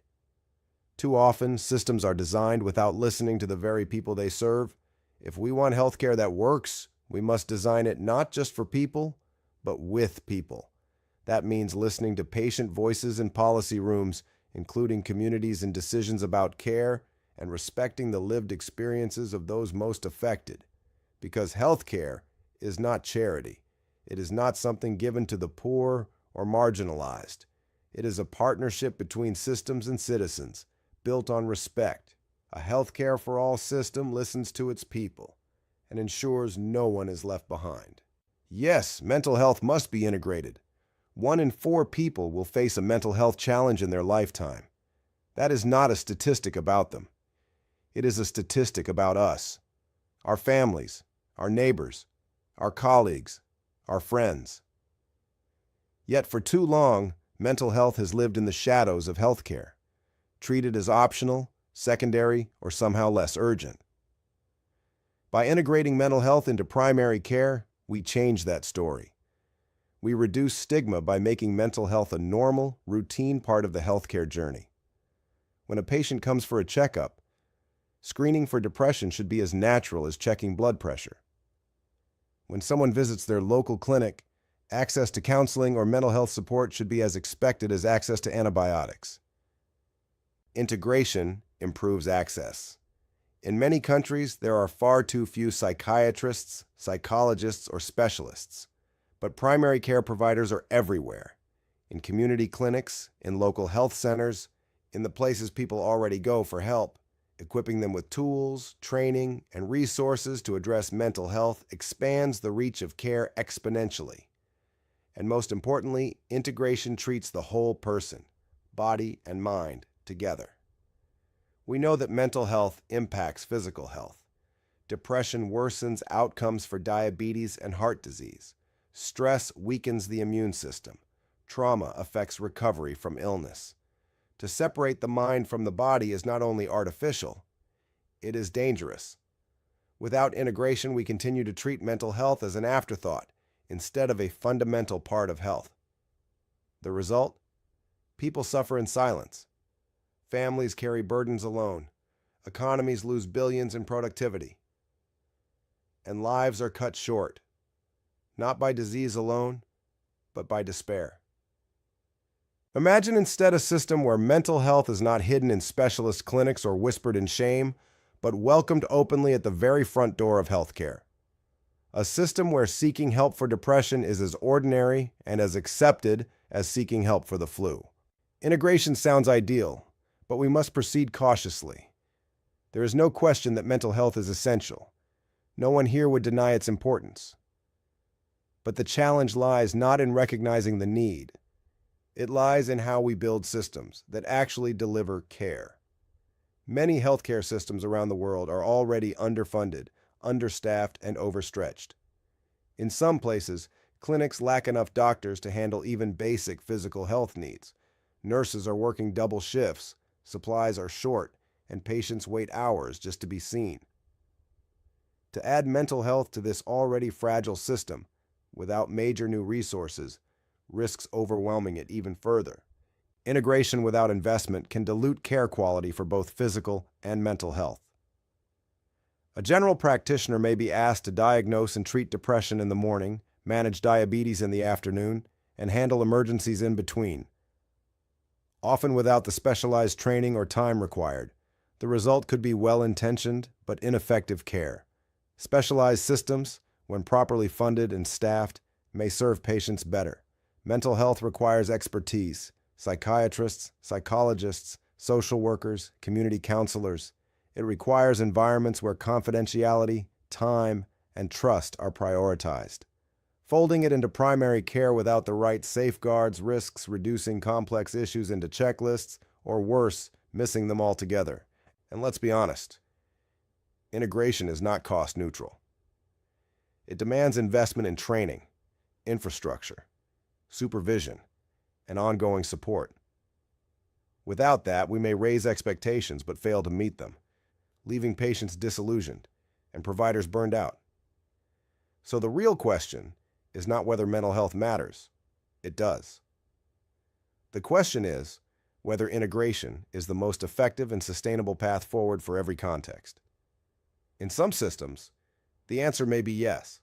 G: Too often, systems are designed without listening to the very people they serve. If we want healthcare that works, we must design it not just for people, but with people. That means listening to patient voices in policy rooms, including communities in decisions about care, and respecting the lived experiences of those most affected. Because healthcare is not charity. It is not something given to the poor or marginalized. It is a partnership between systems and citizens, built on respect. A healthcare for all system listens to its people and ensures no one is left behind. Yes, mental health must be integrated. 1 in 4 people will face a mental health challenge in their lifetime. That is not a statistic about them. It is a statistic about us, our families, our neighbors, our colleagues, our friends. Yet for too long, mental health has lived in the shadows of healthcare, treated as optional, secondary, or somehow less urgent. By integrating mental health into primary care, we change that story. We reduce stigma by making mental health a normal, routine part of the healthcare journey. When a patient comes for a checkup, screening for depression should be as natural as checking blood pressure. When someone visits their local clinic, access to counseling or mental health support should be as expected as access to antibiotics. Integration improves access. In many countries, there are far too few psychiatrists, psychologists, or specialists, but primary care providers are everywhere, in community clinics, in local health centers, in the places people already go for help. Equipping them with tools, training, and resources to address mental health expands the reach of care exponentially. And most importantly, integration treats the whole person, body and mind, together. We know that mental health impacts physical health. Depression worsens outcomes for diabetes and heart disease. Stress weakens the immune system. Trauma affects recovery from illness. To separate the mind from the body is not only artificial, it is dangerous. Without integration, we continue to treat mental health as an afterthought instead of a fundamental part of health. The result? People suffer in silence. Families carry burdens alone. Economies lose billions in productivity. And lives are cut short, not by disease alone, but by despair. Imagine instead a system where mental health is not hidden in specialist clinics or whispered in shame, but welcomed openly at the very front door of healthcare. A system where seeking help for depression is as ordinary and as accepted as seeking help for the flu. Integration sounds ideal, but we must proceed cautiously. There is no question that mental health is essential. No one here would deny its importance. But the challenge lies not in recognizing the need. It lies in how we build systems that actually deliver care. Many healthcare systems around the world are already underfunded, understaffed, and overstretched. In some places, clinics lack enough doctors to handle even basic physical health needs. Nurses are working double shifts, supplies are short, and patients wait hours just to be seen. To add mental health to this already fragile system, without major new resources, risks overwhelming it even further. Integration without investment can dilute care quality for both physical and mental health. A general practitioner may be asked to diagnose and treat depression in the morning, manage diabetes in the afternoon, and handle emergencies in between. Often without the specialized training or time required, the result could be well-intentioned but ineffective care. Specialized systems, when properly funded and staffed, may serve patients better. Mental health requires expertise: psychiatrists, psychologists, social workers, community counselors. It requires environments where confidentiality, time, and trust are prioritized. Folding it into primary care without the right safeguards risks reducing complex issues into checklists, or worse, missing them altogether. And let's be honest, integration is not cost neutral. It demands investment in training, infrastructure, supervision, and ongoing support. Without that, we may raise expectations but fail to meet them, leaving patients disillusioned and providers burned out. So the real question is not whether mental health matters. It does. The question is whether integration is the most effective and sustainable path forward for every context. In some systems, the answer may be yes.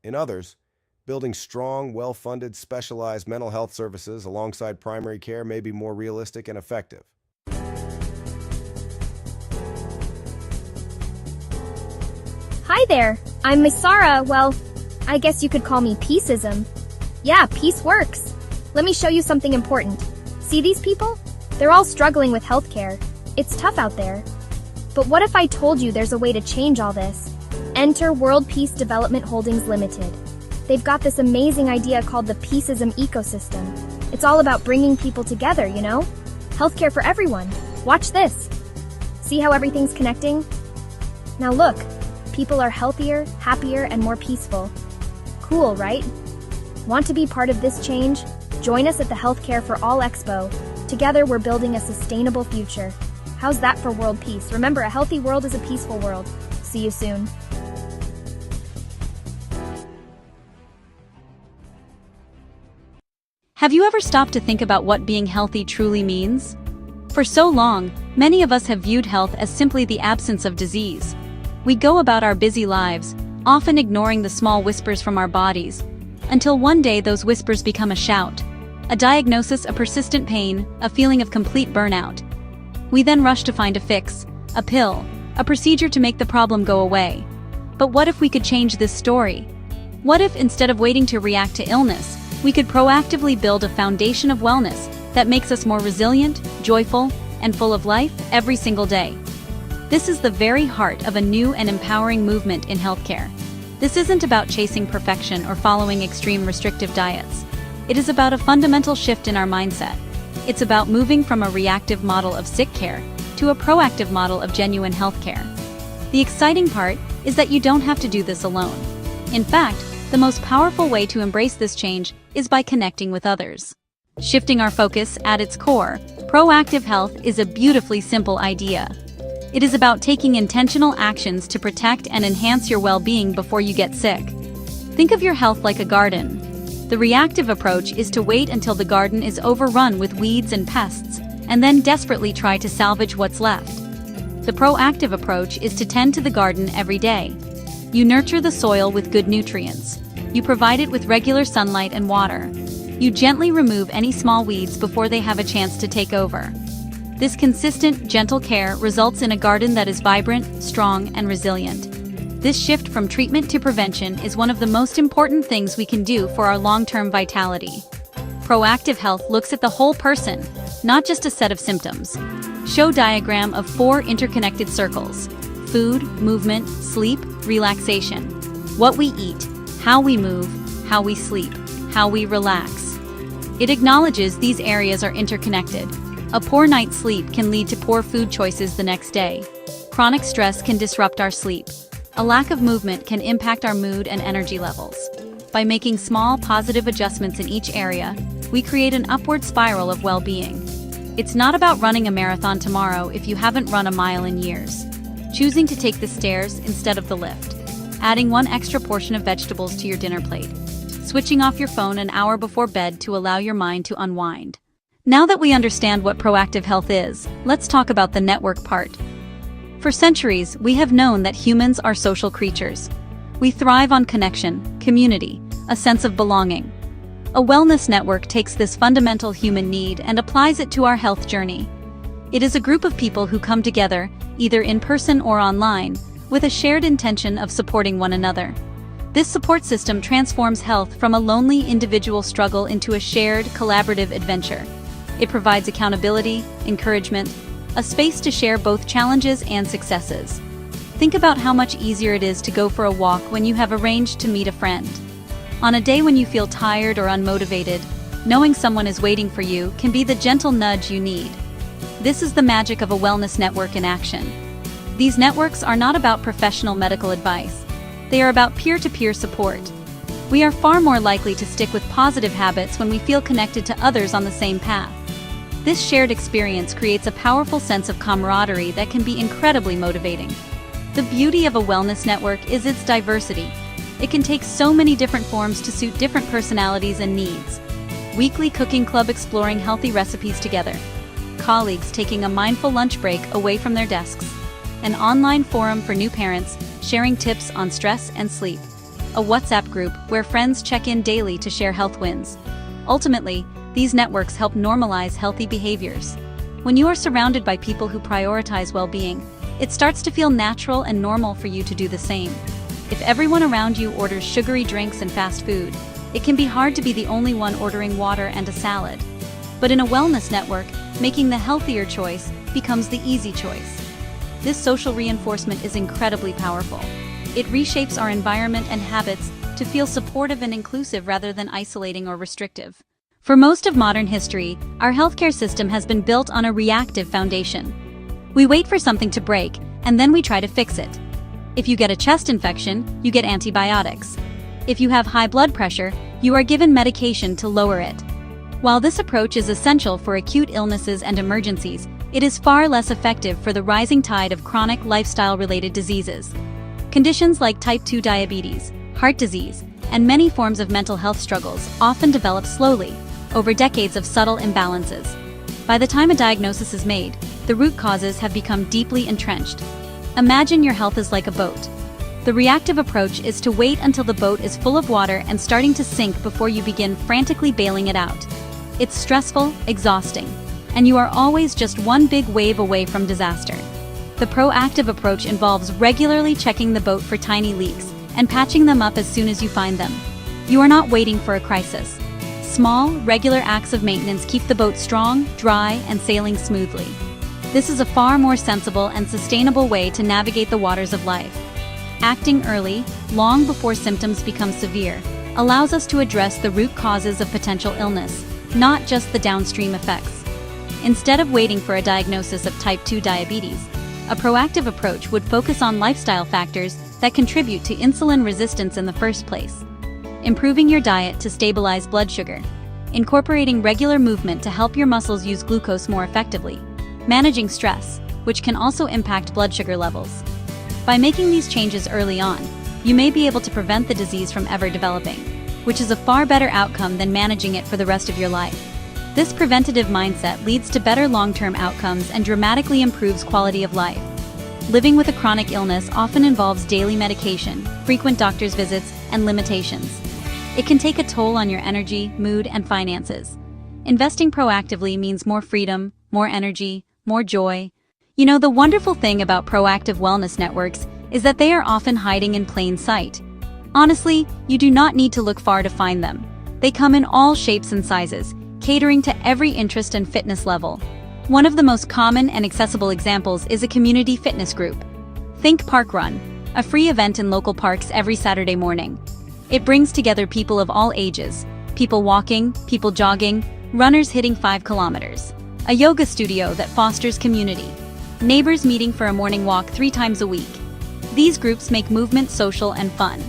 G: In others, building strong, well-funded, specialized mental health services alongside primary care may be more realistic and effective.
H: Hi there, I'm Miss Sarah. Well, I guess you could call me Peaceism. Yeah, peace works. Let me show you something important. See these people? They're all struggling with healthcare. It's tough out there. But what if I told you there's a way to change all this? Enter World Peace Development Holdings Limited. They've got this amazing idea called the Peaceism ecosystem. It's all about bringing people together, you know? Healthcare for everyone. Watch this. See how everything's connecting? Now look, people are healthier, happier, and more peaceful. Cool, right? Want to be part of this change? Join us at the Healthcare for All Expo. Together, we're building a sustainable future. How's that for world peace? Remember, a healthy world is a peaceful world. See you soon.
A: Have you ever stopped to think about what being healthy truly means? For so long, many of us have viewed health as simply the absence of disease. We go about our busy lives, often ignoring the small whispers from our bodies, until one day those whispers become a shout. A diagnosis, a persistent pain, a feeling of complete burnout. We then rush to find a fix, a pill, a procedure to make the problem go away. But what if we could change this story? What if, instead of waiting to react to illness, we could proactively build a foundation of wellness that makes us more resilient, joyful, and full of life every single day? This is the very heart of a new and empowering movement in healthcare. This isn't about chasing perfection or following extreme restrictive diets. It is about a fundamental shift in our mindset. It's about moving from a reactive model of sick care to a proactive model of genuine healthcare. The exciting part is that you don't have to do this alone. In fact, the most powerful way to embrace this change is by connecting with others. Shifting our focus at its core, proactive health is a beautifully simple idea. It is about taking intentional actions to protect and enhance your well-being before you get sick. Think of your health like a garden. The reactive approach is to wait until the garden is overrun with weeds and pests, and then desperately try to salvage what's left. The proactive approach is to tend to the garden every day. You nurture the soil with good nutrients. You provide it with regular sunlight and water. You gently remove any small weeds before they have a chance to take over. This consistent, gentle care results in a garden that is vibrant, strong, and resilient. This shift from treatment to prevention is one of the most important things we can do for our long-term vitality. Proactive health looks at the whole person, not just a set of symptoms. Show diagram of 4 interconnected circles: food, movement, sleep, relaxation. What we eat, how we move, how we sleep, how we relax. It acknowledges these areas are interconnected. A poor night's sleep can lead to poor food choices the next day. Chronic stress can disrupt our sleep. A lack of movement can impact our mood and energy levels. By making small, positive adjustments in each area, we create an upward spiral of well-being. It's not about running a marathon tomorrow if you haven't run a mile in years. Choosing to take the stairs instead of the lift. Adding one extra portion of vegetables to your dinner plate. Switching off your phone an hour before bed to allow your mind to unwind. Now that we understand what proactive health is, let's talk about the network part. For centuries, we have known that humans are social creatures. We thrive on connection, community, a sense of belonging. A wellness network takes this fundamental human need and applies it to our health journey. It is a group of people who come together, either in person or online, with a shared intention of supporting one another. This support system transforms health from a lonely individual struggle into a shared, collaborative adventure. It provides accountability, encouragement, a space to share both challenges and successes. Think about how much easier it is to go for a walk when you have arranged to meet a friend. On a day when you feel tired or unmotivated, knowing someone is waiting for you can be the gentle nudge you need. This is the magic of a wellness network in action. These networks are not about professional medical advice. They are about peer-to-peer support. We are far more likely to stick with positive habits when we feel connected to others on the same path. This shared experience creates a powerful sense of camaraderie that can be incredibly motivating. The beauty of a wellness network is its diversity. It can take so many different forms to suit different personalities and needs. Weekly cooking club exploring healthy recipes together. Colleagues taking a mindful lunch break away from their desks. An online forum for new parents sharing tips on stress and sleep. A WhatsApp group where friends check in daily to share health wins. Ultimately, these networks help normalize healthy behaviors. When you are surrounded by people who prioritize well-being, it starts to feel natural and normal for you to do the same. If everyone around you orders sugary drinks and fast food, it can be hard to be the only one ordering water and a salad. But in a wellness network, making the healthier choice becomes the easy choice. This social reinforcement is incredibly powerful. It reshapes our environment and habits to feel supportive and inclusive rather than isolating or restrictive. For most of modern history, our healthcare system has been built on a reactive foundation. We wait for something to break, and then we try to fix it. If you get a chest infection, you get antibiotics. If you have high blood pressure, you are given medication to lower it. While this approach is essential for acute illnesses and emergencies, it is far less effective for the rising tide of chronic lifestyle-related diseases. Conditions like type 2 diabetes, heart disease, and many forms of mental health struggles often develop slowly, over decades of subtle imbalances. By the time a diagnosis is made, the root causes have become deeply entrenched. Imagine your health is like a boat. The reactive approach is to wait until the boat is full of water and starting to sink before you begin frantically bailing it out. It's stressful, exhausting, and you are always just one big wave away from disaster. The proactive approach involves regularly checking the boat for tiny leaks and patching them up as soon as you find them. You are not waiting for a crisis. Small, regular acts of maintenance keep the boat strong, dry, and sailing smoothly. This is a far more sensible and sustainable way to navigate the waters of life. Acting early, long before symptoms become severe, allows us to address the root causes of potential illness, not just the downstream effects. Instead of waiting for a diagnosis of type 2 diabetes, a proactive approach would focus on lifestyle factors that contribute to insulin resistance in the first place. Improving your diet to stabilize blood sugar. Incorporating regular movement to help your muscles use glucose more effectively. Managing stress, which can also impact blood sugar levels. By making these changes early on, you may be able to prevent the disease from ever developing, which is a far better outcome than managing it for the rest of your life. This preventative mindset leads to better long-term outcomes and dramatically improves quality of life. Living with a chronic illness often involves daily medication, frequent doctor's visits, and limitations. It can take a toll on your energy, mood, and finances. Investing proactively means more freedom, more energy, more joy. You know, the wonderful thing about proactive wellness networks is that they are often hiding in plain sight. Honestly, you do not need to look far to find them. They come in all shapes and sizes, catering to every interest and fitness level. One of the most common and accessible examples is a community fitness group. Think Park Run, a free event in local parks every Saturday morning. It brings together people of all ages, people walking, people jogging, runners hitting 5 kilometers. A yoga studio that fosters community. Neighbors meeting for a morning walk 3 times a week. These groups make movement social and fun.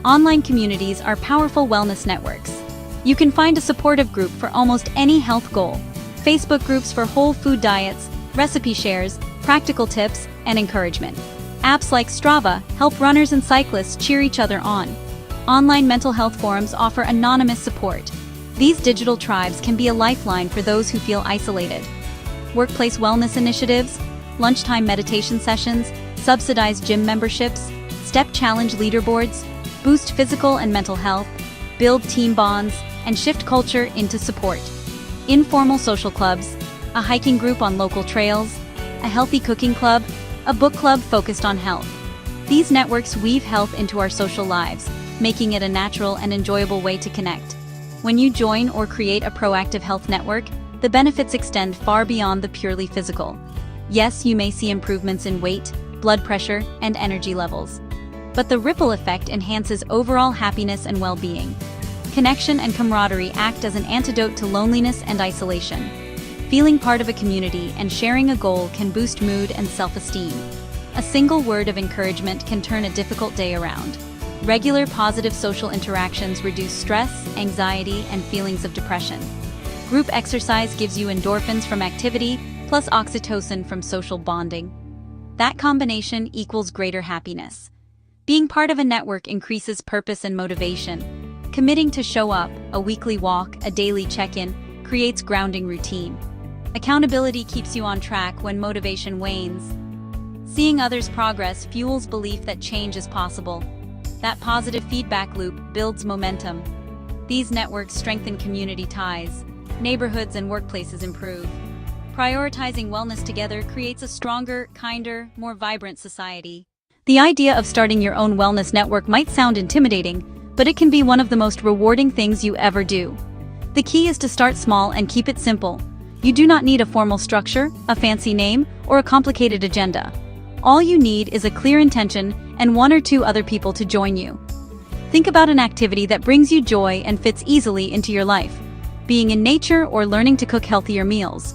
A: Online communities are powerful wellness networks. You can find a supportive group for almost any health goal. Facebook groups for whole food diets, recipe shares, practical tips, and encouragement. Apps like Strava help runners and cyclists cheer each other on. Online mental health forums offer anonymous support. These digital tribes can be a lifeline for those who feel isolated. Workplace wellness initiatives, lunchtime meditation sessions, subsidized gym memberships, step challenge leaderboards, boost physical and mental health, build team bonds, and shift culture into support. Informal social clubs, a hiking group on local trails, a healthy cooking club, a book club focused on health. These networks weave health into our social lives, making it a natural and enjoyable way to connect. When you join or create a proactive health network, the benefits extend far beyond the purely physical. Yes, you may see improvements in weight, blood pressure, and energy levels. But the ripple effect enhances overall happiness and well-being. Connection and camaraderie act as an antidote to loneliness and isolation. Feeling part of a community and sharing a goal can boost mood and self-esteem. A single word of encouragement can turn a difficult day around. Regular positive social interactions reduce stress, anxiety, and feelings of depression. Group exercise gives you endorphins from activity, plus oxytocin from social bonding. That combination equals greater happiness. Being part of a network increases purpose and motivation. Committing to show up, a weekly walk, a daily check-in, creates grounding routine. Accountability keeps you on track when motivation wanes. Seeing others' progress fuels belief that change is possible. That positive feedback loop builds momentum. These networks strengthen community ties. Neighborhoods and workplaces improve. Prioritizing wellness together creates a stronger, kinder, more vibrant society. The idea of starting your own wellness network might sound intimidating, but it can be one of the most rewarding things you ever do. The key is to start small and keep it simple. You do not need a formal structure, a fancy name, or a complicated agenda. All you need is a clear intention and one or two other people to join you. Think about an activity that brings you joy and fits easily into your life. Being in nature or learning to cook healthier meals.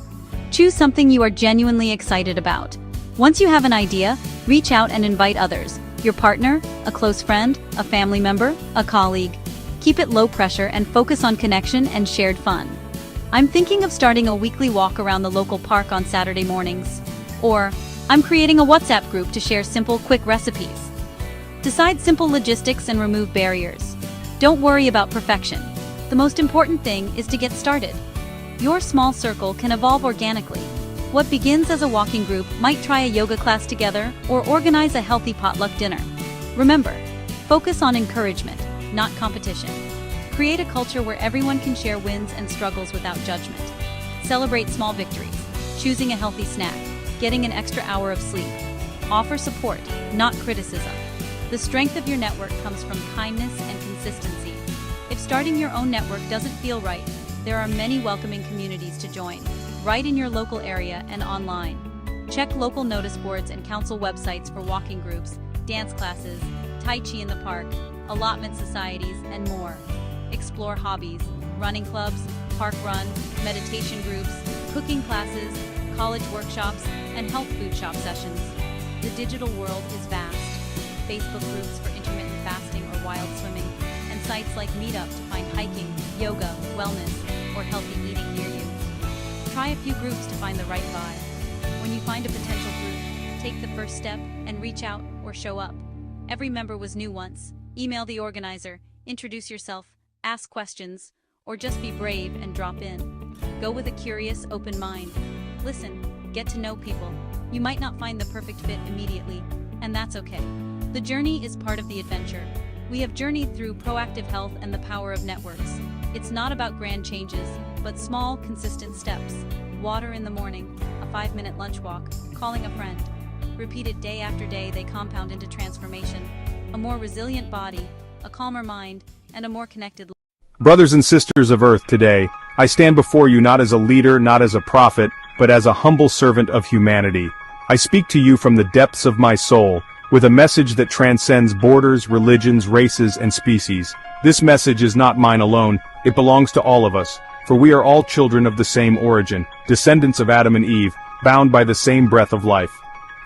A: Choose something you are genuinely excited about. Once you have an idea, reach out and invite others. Your partner, a close friend, a family member, a colleague. Keep it low pressure and focus on connection and shared fun. I'm thinking of starting a weekly walk around the local park on Saturday mornings. Or, I'm creating a WhatsApp group to share simple, quick recipes. Decide simple logistics and remove barriers. Don't worry about perfection. The most important thing is to get started. Your small circle can evolve organically. What begins as a walking group might try a yoga class together or organize a healthy potluck dinner. Remember, focus on encouragement, not competition. Create a culture where everyone can share wins and struggles without judgment. Celebrate small victories, choosing a healthy snack, getting an extra hour of sleep. Offer support, not criticism. The strength of your network comes from kindness and consistency. If starting your own network doesn't feel right, there are many welcoming communities to join, right in your local area and online. Check local notice boards and council websites for walking groups, dance classes, Tai Chi in the park, allotment societies, and more. Explore hobbies, running clubs, park run, meditation groups, cooking classes, college workshops, and health food shop sessions. The digital world is vast. Facebook groups for intermittent fasting or wild swimming, and sites like Meetup to find hiking, yoga, wellness, or healthy eating near you. Try a few groups to find the right vibe. When you find a potential group, take the first step and reach out or show up. Every member was new once. Email the organizer, introduce yourself, ask questions, or just be brave and drop in. Go with a curious, open mind. Listen, get to know people. You might not find the perfect fit immediately, and that's okay. The journey is part of the adventure. We have journeyed through proactive health and the power of networks. It's not about grand changes, but small, consistent steps. Water in the morning, a 5-minute lunch walk, calling a friend. Repeated day after day, they compound into transformation. A more resilient body, a calmer mind, and a more connected life.
I: Brothers and sisters of Earth, today, I stand before you not as a leader, not as a prophet, but as a humble servant of humanity. I speak to you from the depths of my soul, with a message that transcends borders, religions, races, and species. This message is not mine alone, it belongs to all of us, for we are all children of the same origin, descendants of Adam and Eve, bound by the same breath of life.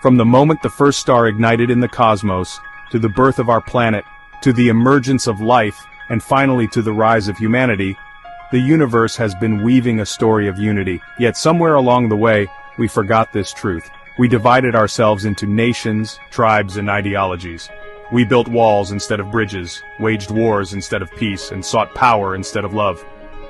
I: From the moment the first star ignited in the cosmos, to the birth of our planet, to the emergence of life, and finally to the rise of humanity, the universe has been weaving a story of unity, yet somewhere along the way, we forgot this truth. We divided ourselves into nations, tribes, and ideologies. We built walls instead of bridges, waged wars instead of peace, and sought power instead of love.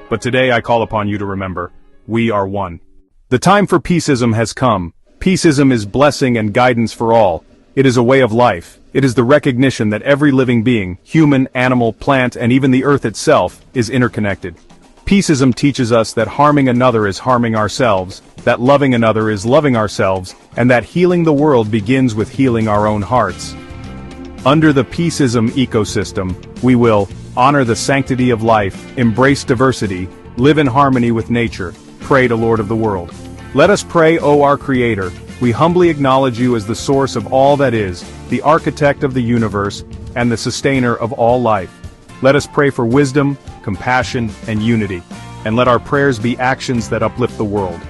I: But today I call upon you to remember, we are one. The time for peaceism has come. Peaceism is blessing and guidance for all. It is a way of life. It is the recognition that every living being, human, animal, plant, and even the earth itself, is interconnected. Peaceism teaches us that harming another is harming ourselves, that loving another is loving ourselves, and that healing the world begins with healing our own hearts. Under the peaceism ecosystem, we will honor the sanctity of life, embrace diversity, live in harmony with nature, pray to Lord of the world. Let us pray, O our Creator. We humbly acknowledge you as the source of all that is, the architect of the universe, and the sustainer of all life. Let us pray for wisdom, compassion, and unity, and let our prayers be actions that uplift the world.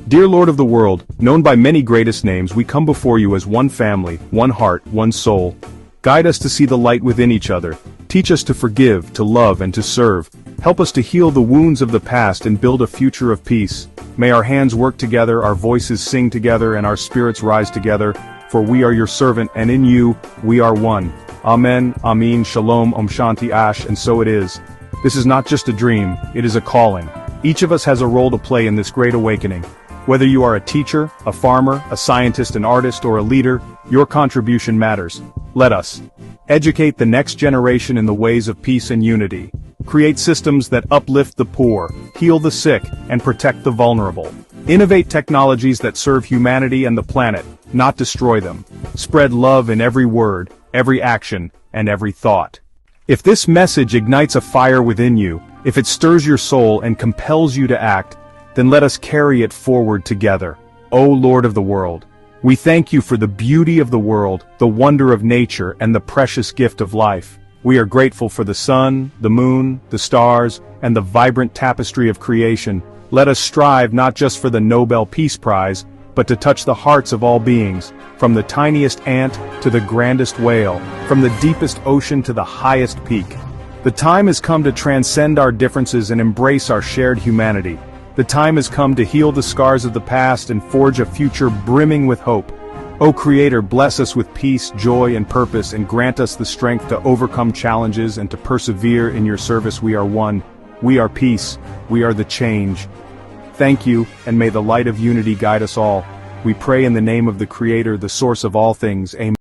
I: Dear Lord of the world, known by many greatest names, we come before you as one family, one heart, one soul. Guide us to see the light within each other. Teach us to forgive, to love, and to serve. Help us to heal the wounds of the past and build a future of peace. May our hands work together, our voices sing together, and our spirits rise together, for we are your servant, and in you, we are one. Amen, Amin, Shalom, Om Shanti Ash, and so it is. This is not just a dream, it is a calling. Each of us has a role to play in this great awakening. Whether you are a teacher, a farmer, a scientist, an artist, or a leader, your contribution matters. Let us educate the next generation in the ways of peace and unity. Create systems that uplift the poor, heal the sick, and protect the vulnerable. Innovate technologies that serve humanity and the planet, not destroy them. Spread love in every word, every action, and every thought. If this message ignites a fire within you, if it stirs your soul and compels you to act, then let us carry it forward together. O Lord of the world, we thank you for the beauty of the world, the wonder of nature, and the precious gift of life. We are grateful for the sun, the moon, the stars, and the vibrant tapestry of creation. Let us strive not just for the Nobel Peace Prize, but to touch the hearts of all beings, from the tiniest ant to the grandest whale, from the deepest ocean to the highest peak. The time has come to transcend our differences and embrace our shared humanity. The time has come to heal the scars of the past and forge a future brimming with hope. O Creator, bless us with peace, joy, and purpose, and grant us the strength to overcome challenges and to persevere in your service. We are one. We are peace. We are the change. Thank you, and may the light of unity guide us all. We pray in the name of the Creator, the source of all things. Amen.